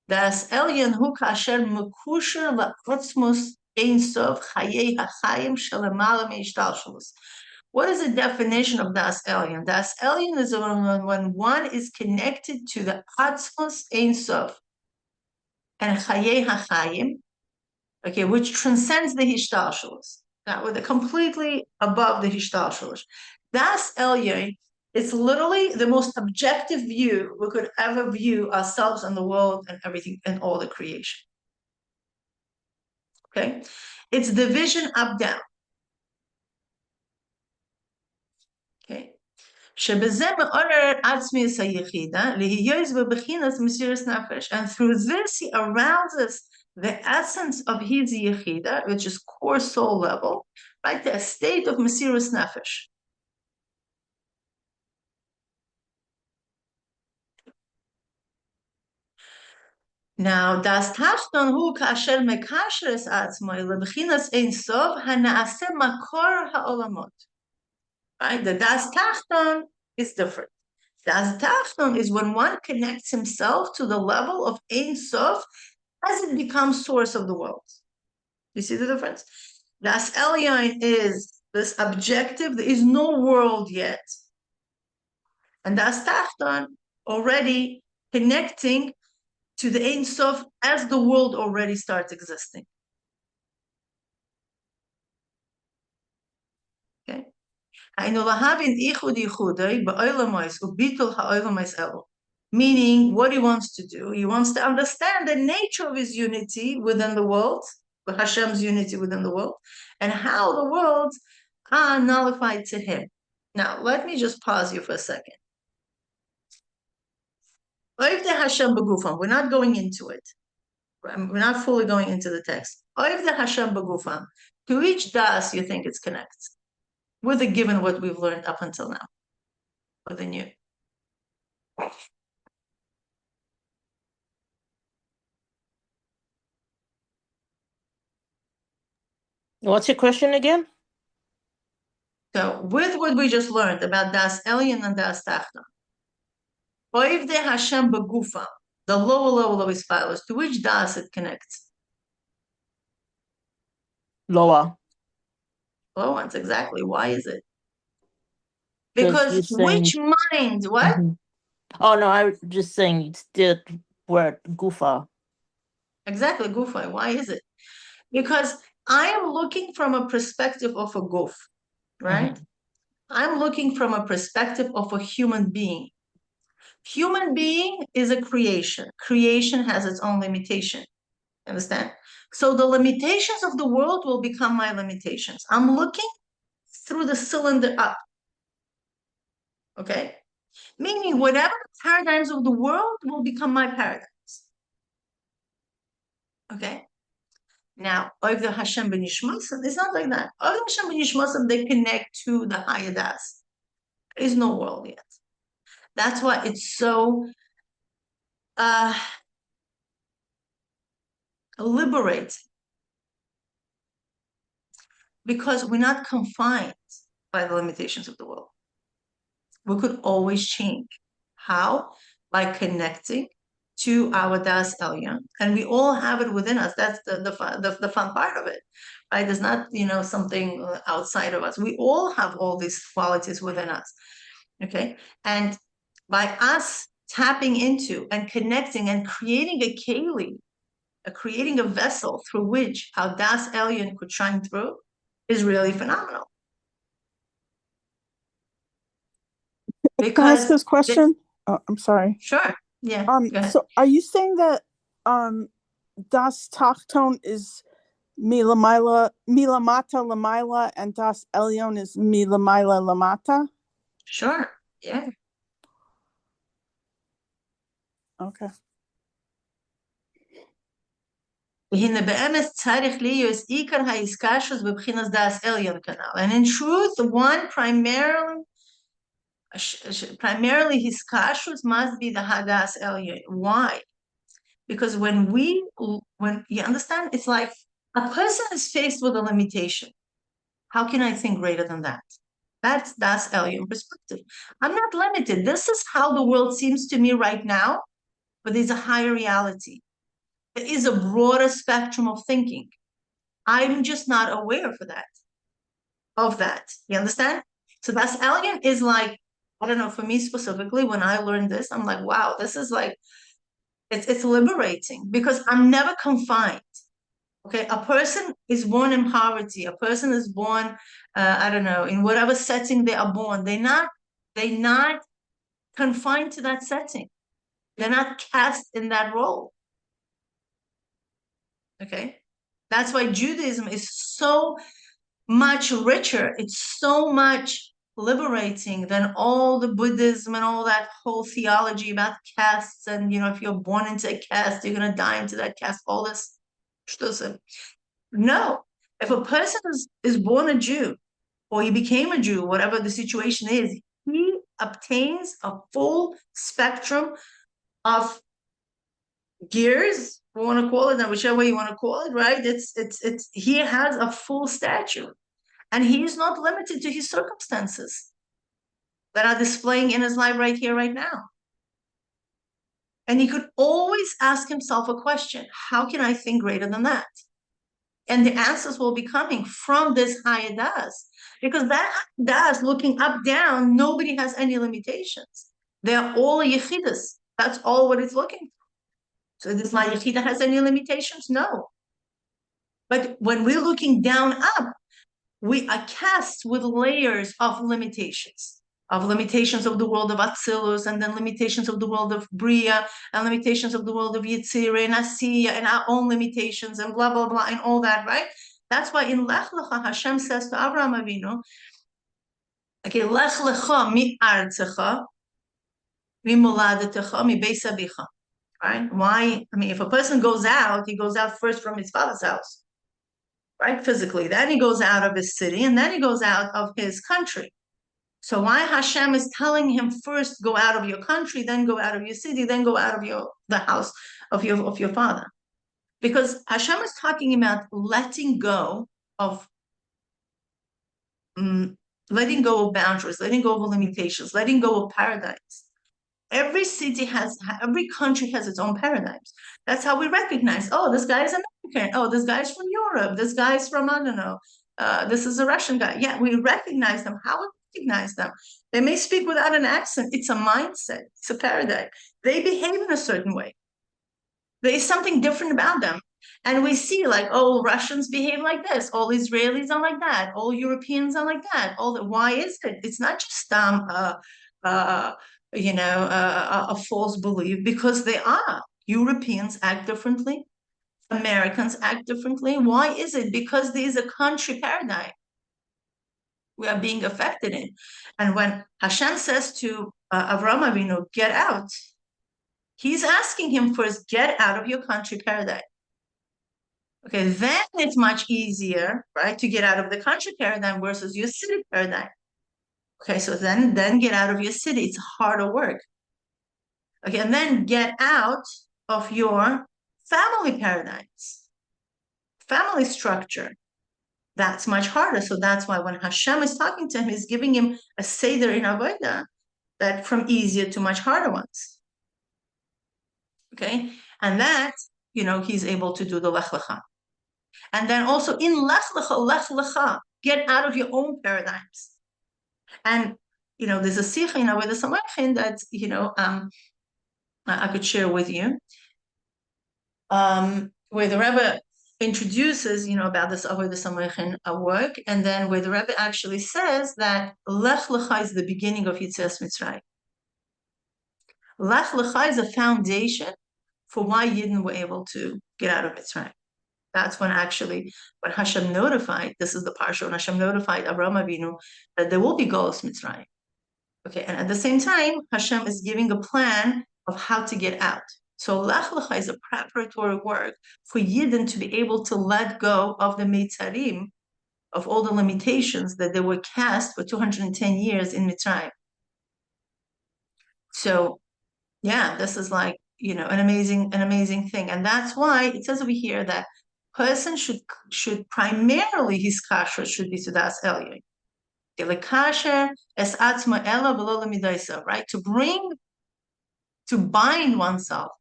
S1: Daas elyon hu kasher mekusher atzmus Ein Sof hayom hishtalshelus. What is the definition of Daas elyon? Daas elyon is when one is connected to the atzmus Ein Sof and hayom, okay, which transcends the hishtalshelus. Now, with completely above the hishtalshelus. Daas elyon is literally the most objective view we could ever view ourselves and the world and everything and all the creation. Okay, it's division up down. Okay, and through this he arouses the essence of his yechidah, which is core soul level, right? The state of mesiras nefesh. Now, das tachton hu kasher mekasheres atzmoi lebechinas ein sof hanaase makor haolamot. Right? The das tachton is different. Das tachton is when one connects himself to the level of Ein Sof as it becomes source of the world. You see the difference? Das elyon is this objective. There is no world yet. And das tachton already connecting to the Ein Sof as the world already starts existing. Okay. Meaning, what he wants to do, he wants to understand the nature of his unity within the world, Hashem's unity within the world, and how the worlds are nullified to him. Now, let me just pause you for a second. We're not going into it. We're not fully going into the text. To which Daas you think it's connected? With the given what we've learned up until now, or the new.
S3: What's your question again?
S1: So, with what we just learned about Daas elyon and Daas tachton, Oivde Hashem begufam, the lower level of Hahispaalus, to which Daas it connects?
S3: Lower.
S1: Lower ones, exactly. Why is it?
S3: 'Cause you're
S1: Because
S3: saying-
S1: which mind? What?
S3: Mhm. Oh no, I was just saying it's the word gufa.
S1: Exactly, gufa. Why is it? Because I am looking from a perspective of a guf, right? I'm looking from a perspective of a human being. Human being is a creation. Creation has its own limitation. Understand? So the limitations of the world will become my limitations. I'm looking through the cylinder up. Okay? Meaning whatever paradigms of the world will become my paradigms. Okay? Now, of the Hashem b'nishmasam, it's not like that. Of the Hashem b'nishmasam, they connect to the higher Daas. There is no world yet. That's why it's so liberating, because we're not confined by the limitations of the world. We could always change. How? By connecting to our Daas elyon, and we all have it within us. That's the fun part of it, right? There's not something outside of us. We all have all these qualities within us. Okay, and by us tapping into and connecting and creating a keli, creating a vessel through which our Daas elyon could shine through, is really phenomenal.
S2: Can I ask this question? I'm sorry.
S1: Sure. Yeah.
S2: So are you saying that Das tachton is milamata lamila and Das elyon is milamila lamata?
S1: Sure. Yeah.
S2: Okay.
S1: And in truth, one primarily his kashrus must be the hadas elyon. Why? Because when you understand, it's like a person is faced with a limitation. How can I think greater than that? That's Das elyon perspective. I'm not limited. This is how the world seems to me right now, but there's a higher reality. There is a broader spectrum of thinking. I'm just not aware of that. You understand? So Das elyon is like, I don't know, for me specifically, when I learned this, I'm like, wow, this is like, it's liberating, because I'm never confined. Okay, a person is born in poverty. A person is born, I don't know, in whatever setting they are born. They're not confined to that setting. They're not cast in that role. Okay, that's why Judaism is so much richer. It's so much liberating than all the Buddhism and all that whole theology about castes. And if you're born into a caste, you're gonna die into that caste. All this. No, if a person is born a Jew, or he became a Jew, whatever the situation is, he obtains a full spectrum of gears, we want to call it, and whichever way you want to call it, right? He has a full stature, and he is not limited to his circumstances that are displaying in his life right here, right now. And he could always ask himself a question: how can I think greater than that? And the answers will be coming from this higher Daas, because that Daas, looking up, down, nobody has any limitations. They're all yechidahs. That's all what it's looking for. So this my yechidah has any limitations? No. But when we're looking down up, we are cast with layers of limitations of the world of atzmus, and then limitations of the world of bria, and limitations of the world of yetzirah and asiya, and our own limitations, and blah, blah, blah, and all that, right? That's why in Lech Lecha, Hashem says to Avraham Avinu, okay, Lech Lecha mi artzecha, mi moladetecha, mi beis abicha, right? Why? I mean, if a person goes out, he goes out first from his father's house, right? Physically. Then he goes out of his city, and then he goes out of his country. So why Hashem is telling him first go out of your country, then go out of your city, then go out of the house of your father? Because Hashem is talking about letting go of boundaries, letting go of limitations, letting go of paradigms. Every country has its own paradigms. That's how we recognize, oh, this guy is American. Oh, this guy's from Europe. This guy's from, I don't know, this is a Russian guy. Yeah, we recognize them. How we recognize them? They may speak without an accent. It's a mindset. It's a paradigm. They behave in a certain way. There is something different about them. And we see, like, oh, Russians behave like this. All Israelis are like that. All Europeans are like that. Why is it? It's not just a false belief, because they are. Europeans act differently. Americans act differently. Why is it? Because there is a country paradigm we are being affected in. And when Hashem says to Avraham Avinu, get out, he's asking him first, get out of your country paradigm. Okay, then it's much easier, right, to get out of the country paradigm versus your city paradigm. Okay, so then get out of your city. It's harder work. Okay, and then get out of your family paradigms, family structure. That's much harder. So that's why when Hashem is talking to him, he's giving him a seder in avodah, that from easier to much harder ones. Okay, and that, he's able to do the levavecha. And then also in levavecha, get out of your own paradigms. And there's a sikh in Avodah Samachin that I could share with you, where the Rebbe introduces about this Avodah Samachin work, and then where the Rebbe actually says that Lech Lecha is the beginning of Yitzias Mitzrayim. Lech Lecha is a foundation for why Yidden were able to get out of Mitzrayim. That's when Hashem notified, this is the parsha, when Hashem notified Avraham Avinu that there will be Golus Mitzrayim. Okay, and at the same time, Hashem is giving a plan of how to get out. So Lech Lecha is a preparatory work for Yidden to be able to let go of the Mitzarim, of all the limitations that they were cast for 210 years in Mitzrayim. So, yeah, this is like, an amazing thing. And that's why it says over here that person should primarily, his kashrut should be to Daas elyon. Right? To bind oneself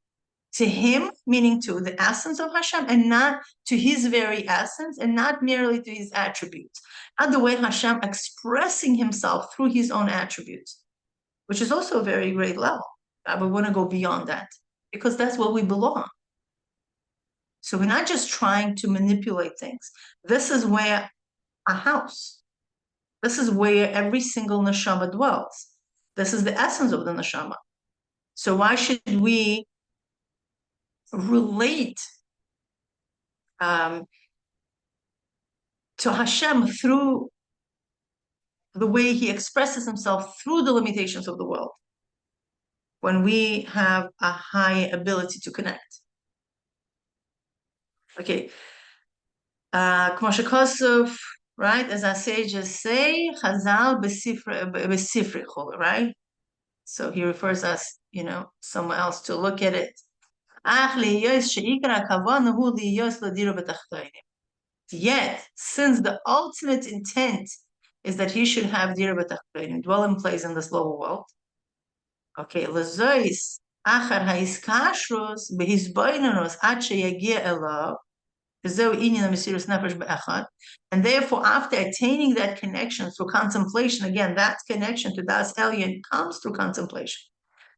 S1: to him, meaning to the essence of Hashem, and not to his very essence, and not merely to his attributes. Not the way Hashem expressing himself through his own attributes, which is also a very great level. But we want to go beyond that, because that's where we belong. So we're not just trying to manipulate things. This is where a house, this is where every single neshama dwells. This is the essence of the neshama. So why should we relate to Hashem through the way he expresses himself through the limitations of the world, when we have a high ability to connect? Okay. Right? As our sages say, Chazal besifri chol, right? So he refers us, somewhere else to look at it. Yet, since the ultimate intent is that he should have dirah betachtonim, dwelling place in this lower world. Okay, lezois achar hahiskashrus behisboinus ad sheyagia elav. And therefore, after attaining that connection through contemplation, again, that connection to Daas elyon comes through contemplation.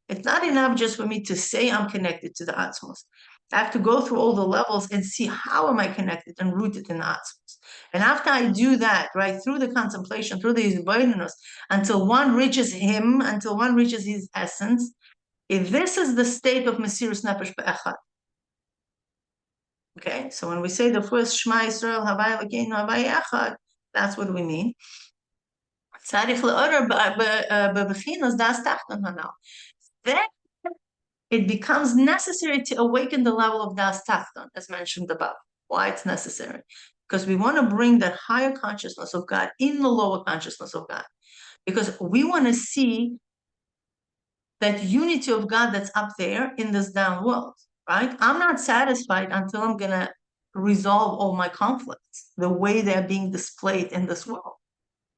S1: It's not enough just for me to say I'm connected to the atzmus. I have to go through all the levels and see how am I connected and rooted in the atzmus. And after I do that, right, through the contemplation, through the hisboinus, until one reaches him, until one reaches his essence, if this is the state of mesiras nefesh be'echad. Okay, so when we say the first Shema Yisrael, Havai Elokeinu, Havai Echad, that's what we mean. Then it becomes necessary to awaken the level of Daas tachton, as mentioned above. Why it's necessary? Because we want to bring that higher consciousness of God in the lower consciousness of God. Because we want to see that unity of God that's up there in this down world. Right? I'm not satisfied until I'm going to resolve all my conflicts the way they're being displayed in this world,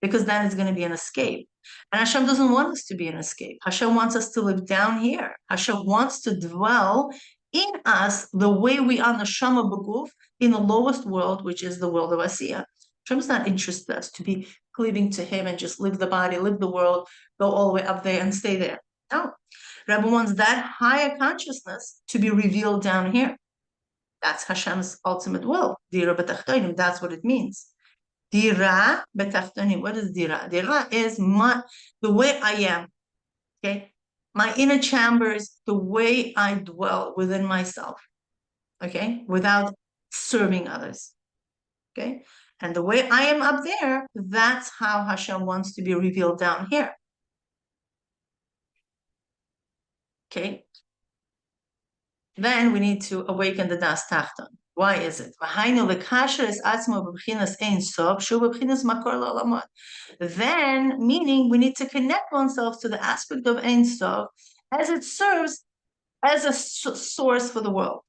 S1: because then it's going to be an escape. And Hashem doesn't want us to be an escape. Hashem wants us to live down here. Hashem wants to dwell in us the way we are neshama b'guf in the lowest world, which is the world of Asiya. Hashem's not interested in us to be cleaving to him and just live the body, live the world, go all the way up there and stay there. No. Rebbe wants that higher consciousness to be revealed down here. That's Hashem's ultimate will. Dirah betachtonim, that's what it means. Dirah betachtonim. What is dirah? Dirah is the way I am. Okay? My inner chambers, the way I dwell within myself. Okay? Without serving others. Okay? And the way I am up there, that's how Hashem wants to be revealed down here. Okay, then we need to awaken the Daas tachton. Why is it? Then meaning we need to connect oneself to the aspect of Ein Sof as it serves as a source for the world.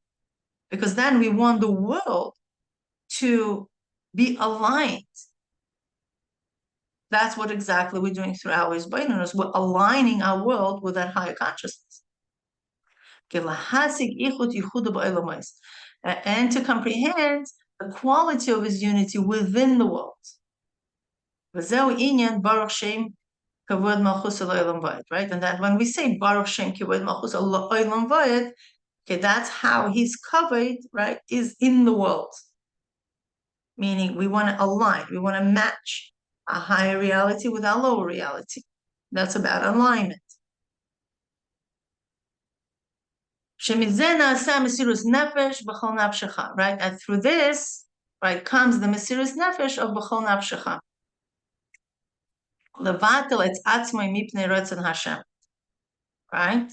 S1: Because then we want the world to be aligned. That's what exactly we're doing through our Hahispaalus. We're aligning our world with that higher consciousness. And to comprehend the quality of his unity within the world. Baruch Shem, kevod, malchuso, right? And that when we say Baruch Shem, kevod, malchuso, okay, that's how he's covered, right, is in the world. Meaning we want to align, we want to match a higher reality with our lower reality. That's about alignment. Right? And through this, right, comes the mesiras nefesh of bechol nafshecha. Levatel et atzmus mipnei ratzon Hashem. Right?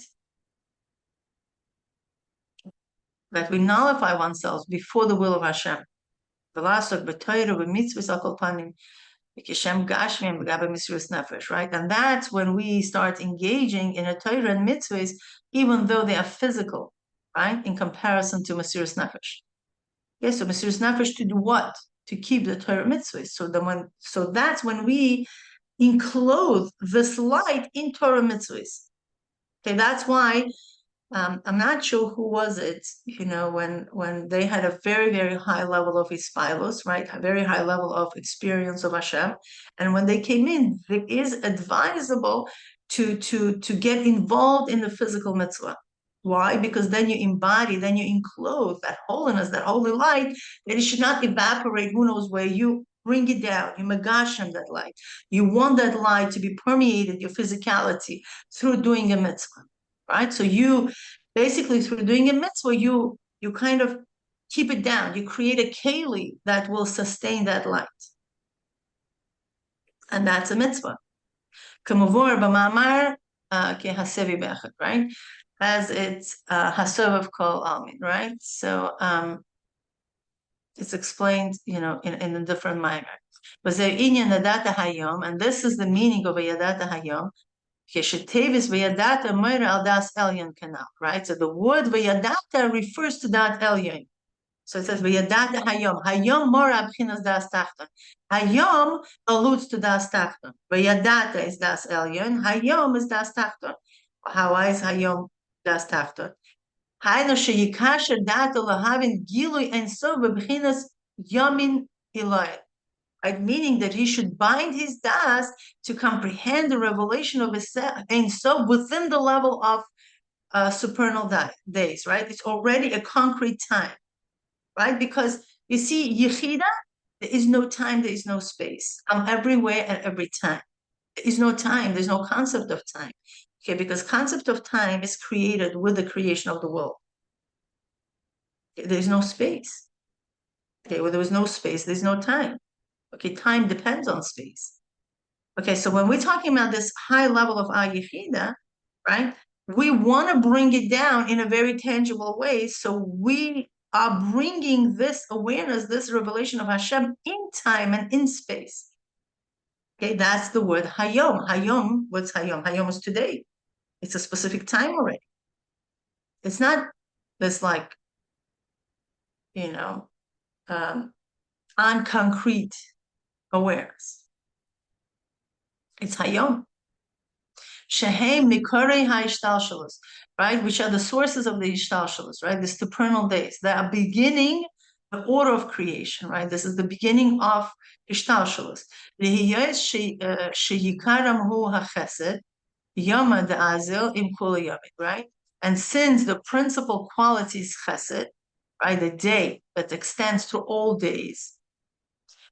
S1: That we nullify oneself before the will of Hashem. Right? And that's when we start engaging in a Torah and mitzvos, even though they are physical, right? In comparison to mesiras nefesh. Yes, so mesiras nefesh to do what? To keep the Torah mitzvahs. So that's when we enclose this light in Torah mitzvahs. Okay, that's why I'm not sure who was it, when they had a very, very high level of Hahispaalus, right? A very high level of experience of Hashem. And when they came in, it is advisable to get involved in the physical mitzvah. Why? Because then you embody, then you enclose that holiness, that holy light, that it should not evaporate, who knows where. You bring it down, you megashem that light. You want that light to be permeated, your physicality, through doing a mitzvah, right? So you basically, through doing a mitzvah, you kind of keep it down. You create a keli that will sustain that light. And that's a mitzvah. Right? As it's hasov of kol almin, right? So it's explained, in a different manner. Veyadata hayom, and this is the meaning of Veyadata hayom. Veyadata al Daas elyon canal, right? So the word Veyadata refers to that elyon. So it says Veyadata hayom. Hayom mora b'chinas Daas tachton. Hayom alludes to Daas tachton. Veyadata is Daas elyon. Hayom is Daas tachton. How is hayom Daas tachton? Hayno sheyikasher dato lahavin gilui Ein Sof b'chinas yamin elyon. Right? Meaning that he should bind his Daas to comprehend the revelation of his Ein Sof within the level of supernal days, right? It's already a concrete time, right? Because you see, yechidah, there is no time, there is no space. I'm everywhere at every time. There is no time, there's no concept of time. Okay, because concept of time is created with the creation of the world. Okay, there's no space. Okay, where there was no space, there's no time. Okay, time depends on space. Okay, so when we're talking about this high level of our yechidah, right, we want to bring it down in a very tangible way. So we are bringing this awareness, this revelation of Hashem in time and in space. Okay, that's the word hayom. Hayom, what's hayom? Hayom is today. It's a specific time already. It's not this unconcrete awareness. It's hayom. Shehem mikorei hishtalshelus, right? Which are the sources of the hishtalshelus, right? The supernal days. They are beginning the order of creation, right? This is the beginning of hishtalshelus. Sheyikaram hu hachesed, yama da'azil im kula yamid, right? And since the principal quality is chesed, right? The day that extends to all days.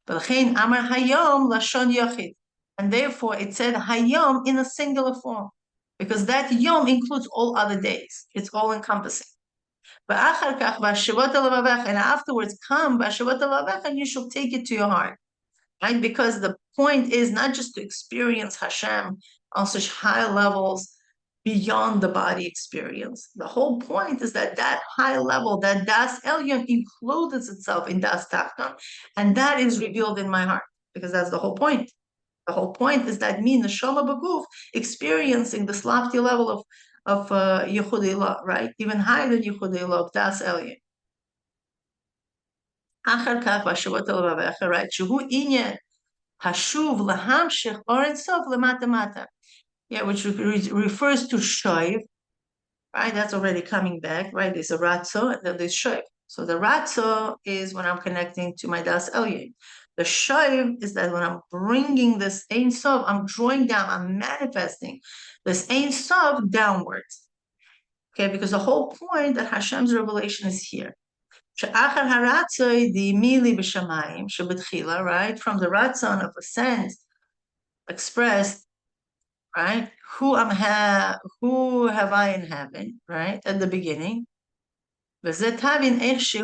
S1: V'lechein amar hayom lashon yochid. And therefore it said hayom in a singular form, because that yom includes all other days. It's all encompassing. And afterwards come and you shall take it to your heart. Right? Because the point is not just to experience Hashem on such high levels, beyond the body experience. The whole point is that that high level, that Daas elyon includes itself in Daas tachton, and that is revealed in my heart, because that's the whole point. The whole point is that me, neshama b'guf, experiencing this lofty level of yechidah, right? Even higher than yechidah, of Daas elyon. Achar kach v'shavot levavecha, right? Shehu inyan hashuv lahamshich or Ein Sof lemata mata. Yeah, which refers to shov, right? That's already coming back, right? There's a ratzoh and then there's shov. So the ratzoh is when I'm connecting to my Daas elyon. The shov is that when I'm bringing this Ein Sof, I'm drawing down, I'm manifesting this Ein Sof downwards. Okay, because the whole point that Hashem's revelation is here. Right? From the ratzoh of ascent expressed, right? Who have I in heaven, right? At the beginning. Hashem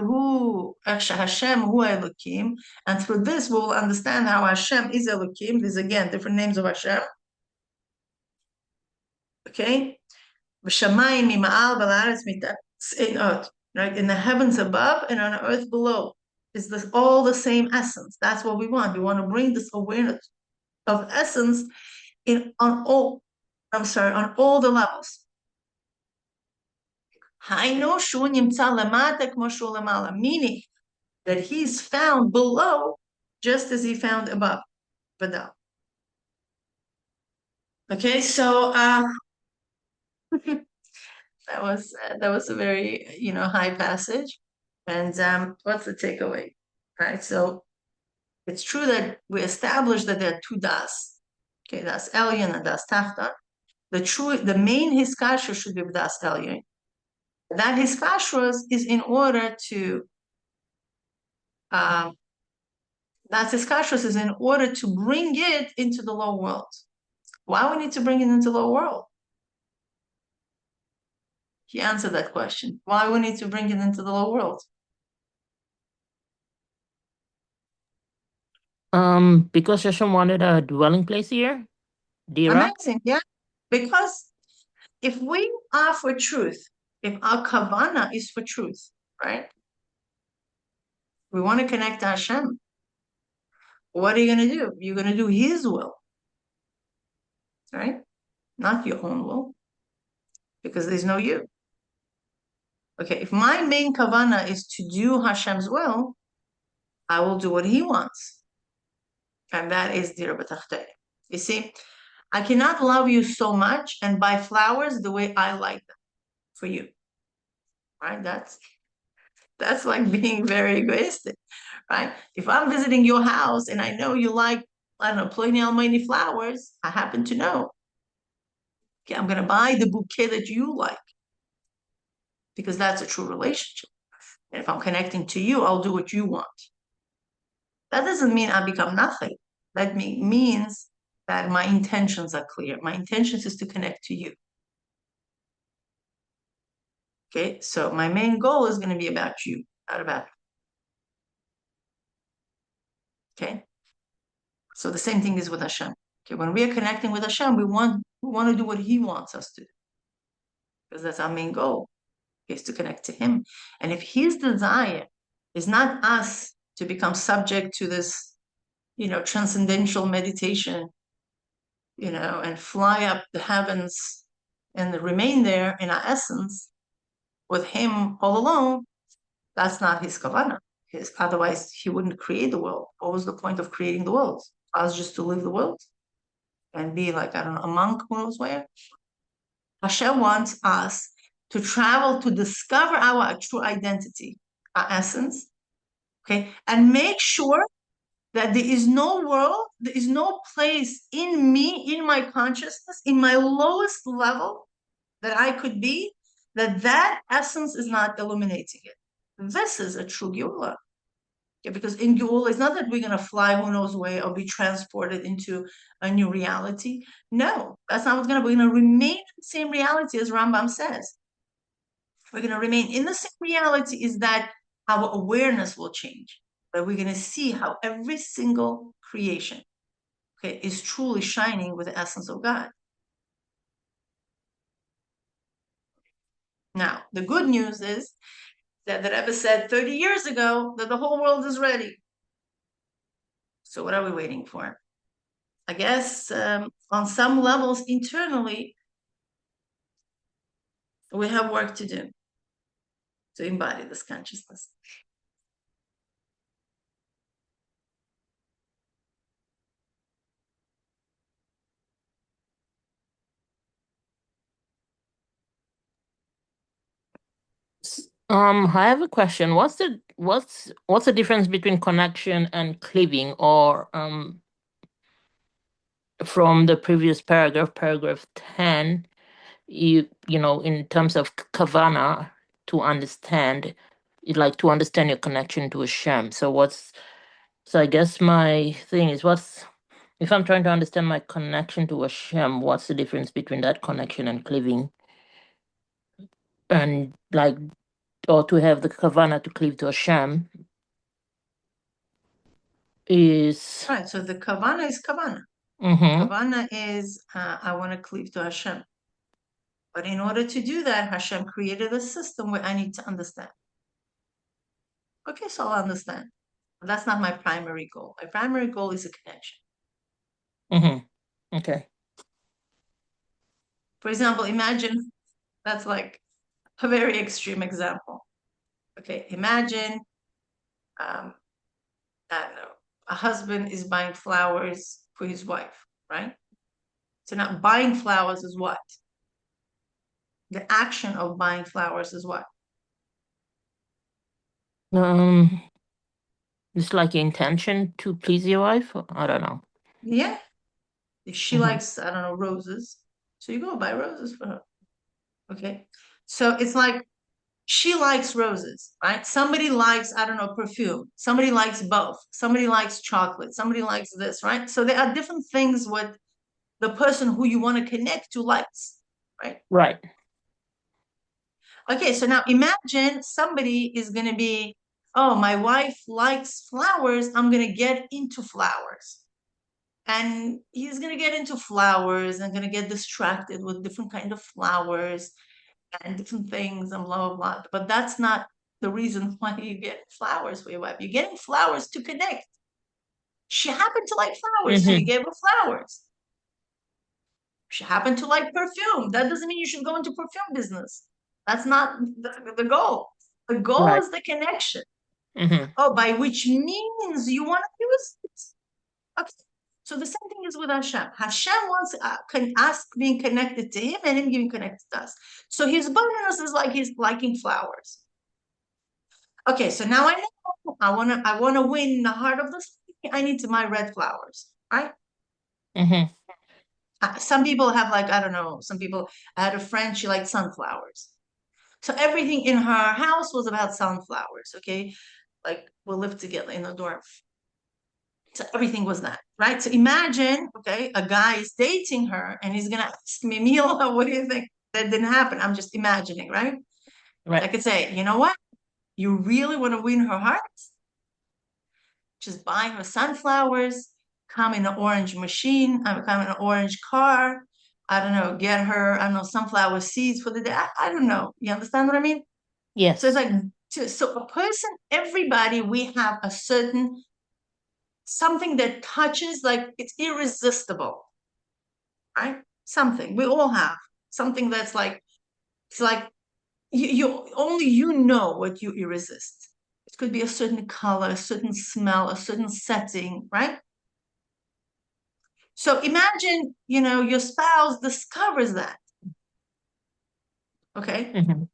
S1: Hu HaElokim, and through this we will understand how Hashem is Elokim. These again different names of Hashem. Okay, right? In the heavens above and on the earth below is this all the same essence. That's what we want. We want to bring this awareness of essence on all the levels. Meaning that he's found below just as he found above. Okay, so that was a very high passage, and what's the takeaway? Right, so it's true that we established that there are two Daas. Okay, Daas elyon and Daas tachton. The main hishtalshelus should be Daas elyon. That hishtalshelus is in order to bring it into the low world. Why we need to bring it into the low world? He answered that question. Why we need to bring it into the low world?
S3: Because Hashem wanted a dwelling place here. Dirah.
S1: Amazing, yeah. Because if we are for truth, if our kavana is for truth, right? We want to connect to Hashem. What are you going to do? You're going to do His will, right? Not your own will, because there's no you. Okay, if my main kavana is to do Hashem's will, I will do what He wants, and that is dirah betachtonim. You see, I cannot love you so much and buy flowers the way I like them for you, right? That's like being very egoistic, right? If I'm visiting your house and I know you like, I don't know, pliny almighty flowers, I happen to know. Okay, I'm going to buy the bouquet that you like, because that's a true relationship. And if I'm connecting to you, I'll do what you want. That doesn't mean I become nothing. That means that my intentions are clear. My intentions is to connect to you. Okay, so my main goal is going to be about you, not about you. Okay, so the same thing is with Hashem. Okay, when we are connecting with Hashem, we want to do what He wants us to do, because that's our main goal, is to connect to Him. And if His desire is not us to become subject to this, transcendental meditation, and fly up the heavens and remain there in our essence with Him all alone, that's not His kavanah. Otherwise, He wouldn't create the world. What was the point of creating the world? Us just to live the world and be like, I don't know, a monk who knows where? Hashem wants us to travel to discover our true identity, our essence, okay, and make sure that there is no world, there is no place in me, in my consciousness, in my lowest level that I could be, that essence is not illuminating it. This is a true Geula. Yeah, because in Geula, it's not that we're going to fly who knows where or be transported into a new reality. No, that's not what's going to. We're going to remain in the same reality as Rambam says. We're going to remain in the same reality, is that our awareness will change. That we're going to see how every single creation, okay, is truly shining with the essence of God. Now, the good news is that the Rebbe said 30 years ago that the whole world is ready. So what are we waiting for? I guess on some levels internally, we have work to do to embody this consciousness.
S3: I have a question. What's the difference between connection and cleaving, or from the previous paragraph 10, you know, in terms of kavana, to understand, to understand your connection to Hashem. So I guess my thing is, if I'm trying to understand my connection to Hashem, what's the difference between that connection and cleaving? And or to have the kavana to cleave to Hashem is...
S1: Right, so the kavana is kavana.
S3: Mm-hmm.
S1: Kavana is, I want to cleave to Hashem. But in order to do that, Hashem created a system where I need to understand. Okay, so I'll understand. But that's not my primary goal. My primary goal is a connection.
S3: Mm-hmm. Okay.
S1: For example, imagine, that's like a very extreme example. Okay, imagine, I don't know, a husband is buying flowers for his wife, right? So now buying flowers is what? The action of buying flowers is what?
S3: It's like intention to please your wife. I don't know.
S1: Yeah. If she likes, I don't know, roses, so you go buy roses for her. Okay. So it's like she likes roses, right? Somebody likes, I don't know, perfume. Somebody likes both. Somebody likes chocolate. Somebody likes this, right? So there are different things what the person who you want to connect to likes, right?
S3: Right.
S1: Okay, so now imagine somebody is going to be, oh, my wife likes flowers. I'm going to get into flowers. And he's going to get into flowers and going to get distracted with different kind of flowers and different things and blah, blah, blah. But that's not the reason why you get flowers for your wife. You're getting flowers to connect. She happened to like flowers, so you gave her flowers. She happened to like perfume. That doesn't mean you should go into perfume business. That's not the goal. The goal
S3: Right.
S1: is the connection.
S3: Mm-hmm.
S1: Oh, by which means you want to use it. Okay. So the same thing is with Hashem. Hashem wants us being connected to him and him being connected to us. So his bonus is like he's liking flowers. Okay, so now I know I wanna win the heart of this. I need to buy red flowers, right?
S3: Mm-hmm.
S1: Some people have like, I don't know, some people, I had a friend, she liked sunflowers. So everything in her house was about sunflowers, okay? Like we'll live together in a dorm. So everything was that, right? So imagine, okay, a guy is dating her and he's gonna ask me, Mila, what do you think? That didn't happen. I'm just imagining, right?
S3: Right.
S1: I could say, you know what? You really want to win her heart? Just buy her sunflowers, come in an orange machine, come in an orange car. I don't know, get her, I don't know, sunflower seeds for the day. I don't know. You understand what I mean?
S3: Yes.
S1: So it's like, so a person, everybody, we have a certain something that touches, like it's irresistible, right? Something we all have something that's like, it's like you only you know what you irresist. It could be a certain color, a certain smell, a certain setting, right? So imagine, your spouse discovers that. Okay.
S3: Mm-hmm.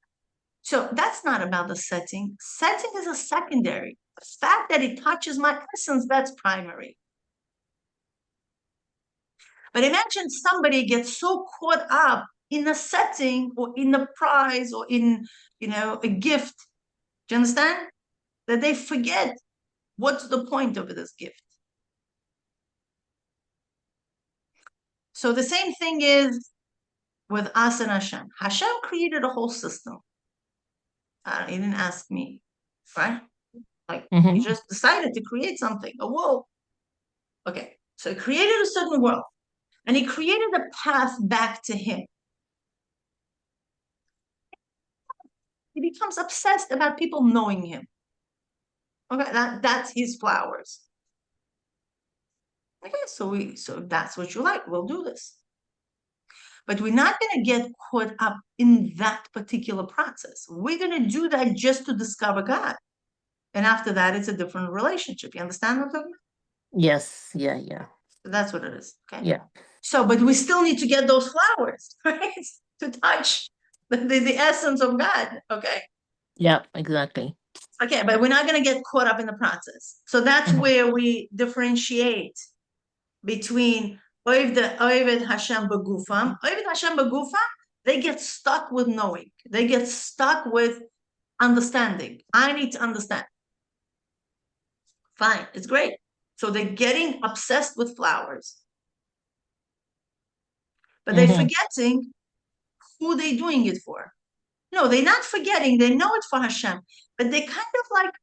S1: So that's not about the setting. Setting is a secondary. The fact that it touches my essence, that's primary. But imagine somebody gets so caught up in a setting or in a prize or in, a gift. Do you understand? That they forget what's the point of this gift. So the same thing is with us and Hashem. Hashem created a whole system. He didn't ask me, right? Like he just decided to create something, a world. Okay, so he created a certain world, and he created a path back to him. he becomes obsessed about people knowing him. Okay, that's his flowers. Okay, so if that's what you like, we'll do this. But we're not going to get caught up in that particular process. We're going to do that just to discover God. And after that, it's a different relationship. You understand what I'm talking about?
S3: Yes. Yeah.
S1: So that's what it is. Okay.
S3: Yeah.
S1: So, but we still need to get those flowers, right? To touch the essence of God. Okay.
S3: Yeah, exactly.
S1: Okay, but we're not going to get caught up in the process. So that's where we differentiate between Oived Hashem Begufam. Oived Hashem Begufam, they get stuck with knowing. They get stuck with understanding. I need to understand. Fine, it's great. So they're getting obsessed with flowers. But they're forgetting who they're doing it for. No, they're not forgetting. They know it's for Hashem. But they kind of like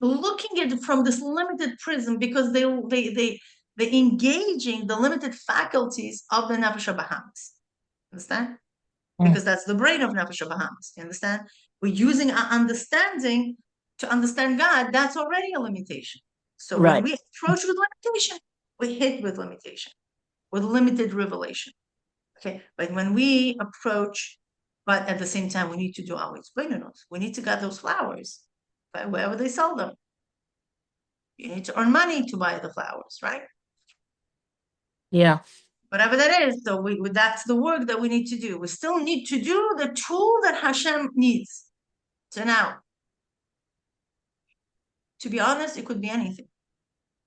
S1: looking at it from this limited prism because they're engaging the limited faculties of the nefesh Bahamas. Understand? Because that's the brain of nefesh Bahamas. You understand? We're using our understanding to understand God. That's already a limitation. So when we approach with limitation, we hit with limitation, with limited revelation. Okay, but when we approach, but at the same time, we need to do our explainos. We need to get those flowers, but wherever they sell them. You need to earn money to buy the flowers, right?
S3: Yeah.
S1: Whatever that is, so that's the work that we need to do. We still need to do the tool that Hashem needs. So now, to be honest, it could be anything.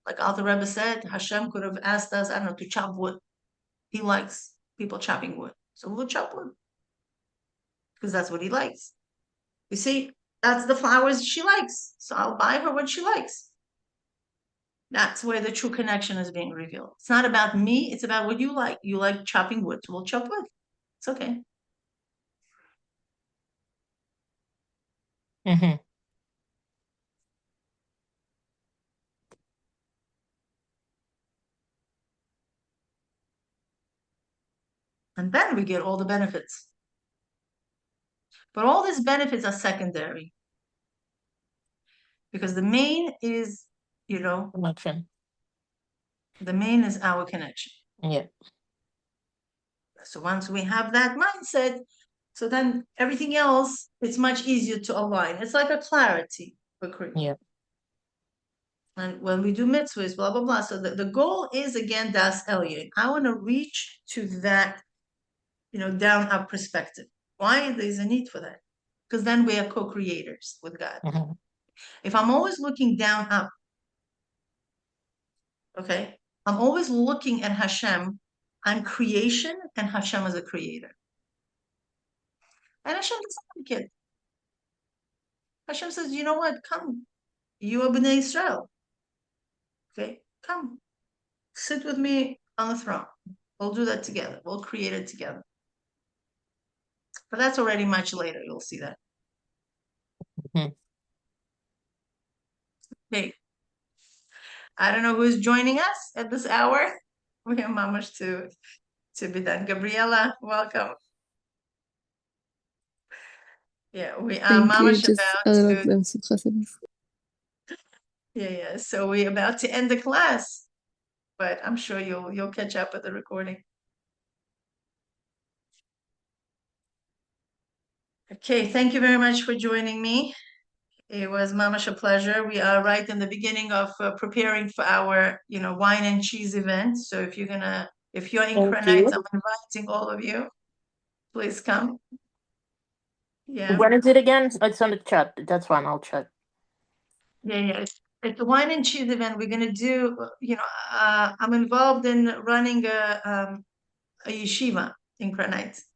S1: Like Alter Rebbe said, Hashem could have asked us, I don't know, to chop wood. He likes people chopping wood. So we'll chop wood. Because that's what he likes. You see, that's the flowers she likes. So I'll buy her what she likes. That's where the true connection is being revealed. It's not about me. It's about what you like. You like chopping wood. So we'll chop wood. It's okay. And then we get all the benefits. But all these benefits are secondary. Because the main is,
S3: Connection.
S1: The main is our connection.
S3: Yeah.
S1: So once we have that mindset, so then everything else, it's much easier to align. It's like a clarity for creation.
S3: Yeah.
S1: And when we do mitzvos, blah, blah, blah. So the goal is, again, Daas elyon. I want to reach to that, down up perspective. Why? There's a need for that. Because then we are co-creators with God. If I'm always looking down up, okay, I'm always looking at Hashem on creation and Hashem as a creator. And Hashem doesn't like it. Hashem says, you know what? Come. You are Bnei Israel. Okay, come. Sit with me on the throne. We'll do that together. We'll create it together. But that's already much later. You'll see that. Okay. I don't know who's joining us at this hour. We have mamash to be done. Gabriela, welcome. Yeah, we are mamash about to. Yeah. So we're about to end the class, but I'm sure you'll catch up with the recording. Okay, thank you very much for joining me. It was mamash a pleasure. We are right in the beginning of preparing for our, wine and cheese event. So if you're in Kuntres, I'm inviting all of you. Please come. Yeah.
S3: When is it again? It's on the chat. That's fine. I'll check.
S1: Yeah. It's the wine and cheese event. We're gonna do. I'm involved in running a yeshiva in Kuntres.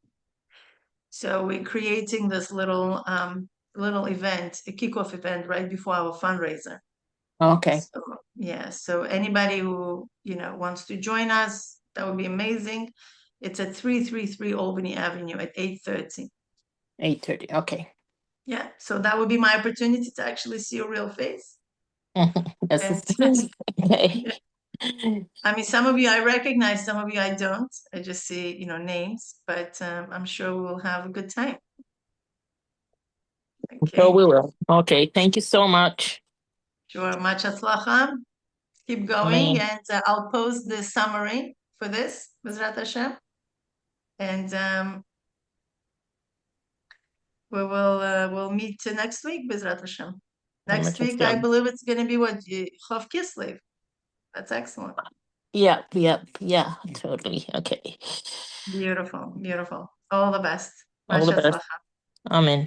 S1: So we're creating this little event, a kickoff event right before our fundraiser.
S3: Okay.
S1: So anybody who wants to join us, that would be amazing. It's at 333 Albany Avenue at 8:30.
S3: 8:30. Okay.
S1: Yeah, so that would be my opportunity to actually see your real face.
S3: Okay.
S1: I mean, some of you I recognize, some of you I don't. I just see names, but I'm sure we will have a good time.
S3: So
S1: Okay,
S3: we will. Okay, thank you so much.
S1: sure. Much atzlacha. Keep going,
S3: Amen.
S1: and I'll post the summary for this, Bezrat Hashem, and we'll meet next week, Bezrat Hashem. Next week, I believe it's going to be what Chov Kislev. That's excellent.
S3: Yeah, totally. Okay.
S1: Beautiful, beautiful. All the best.
S3: All the best. Amen.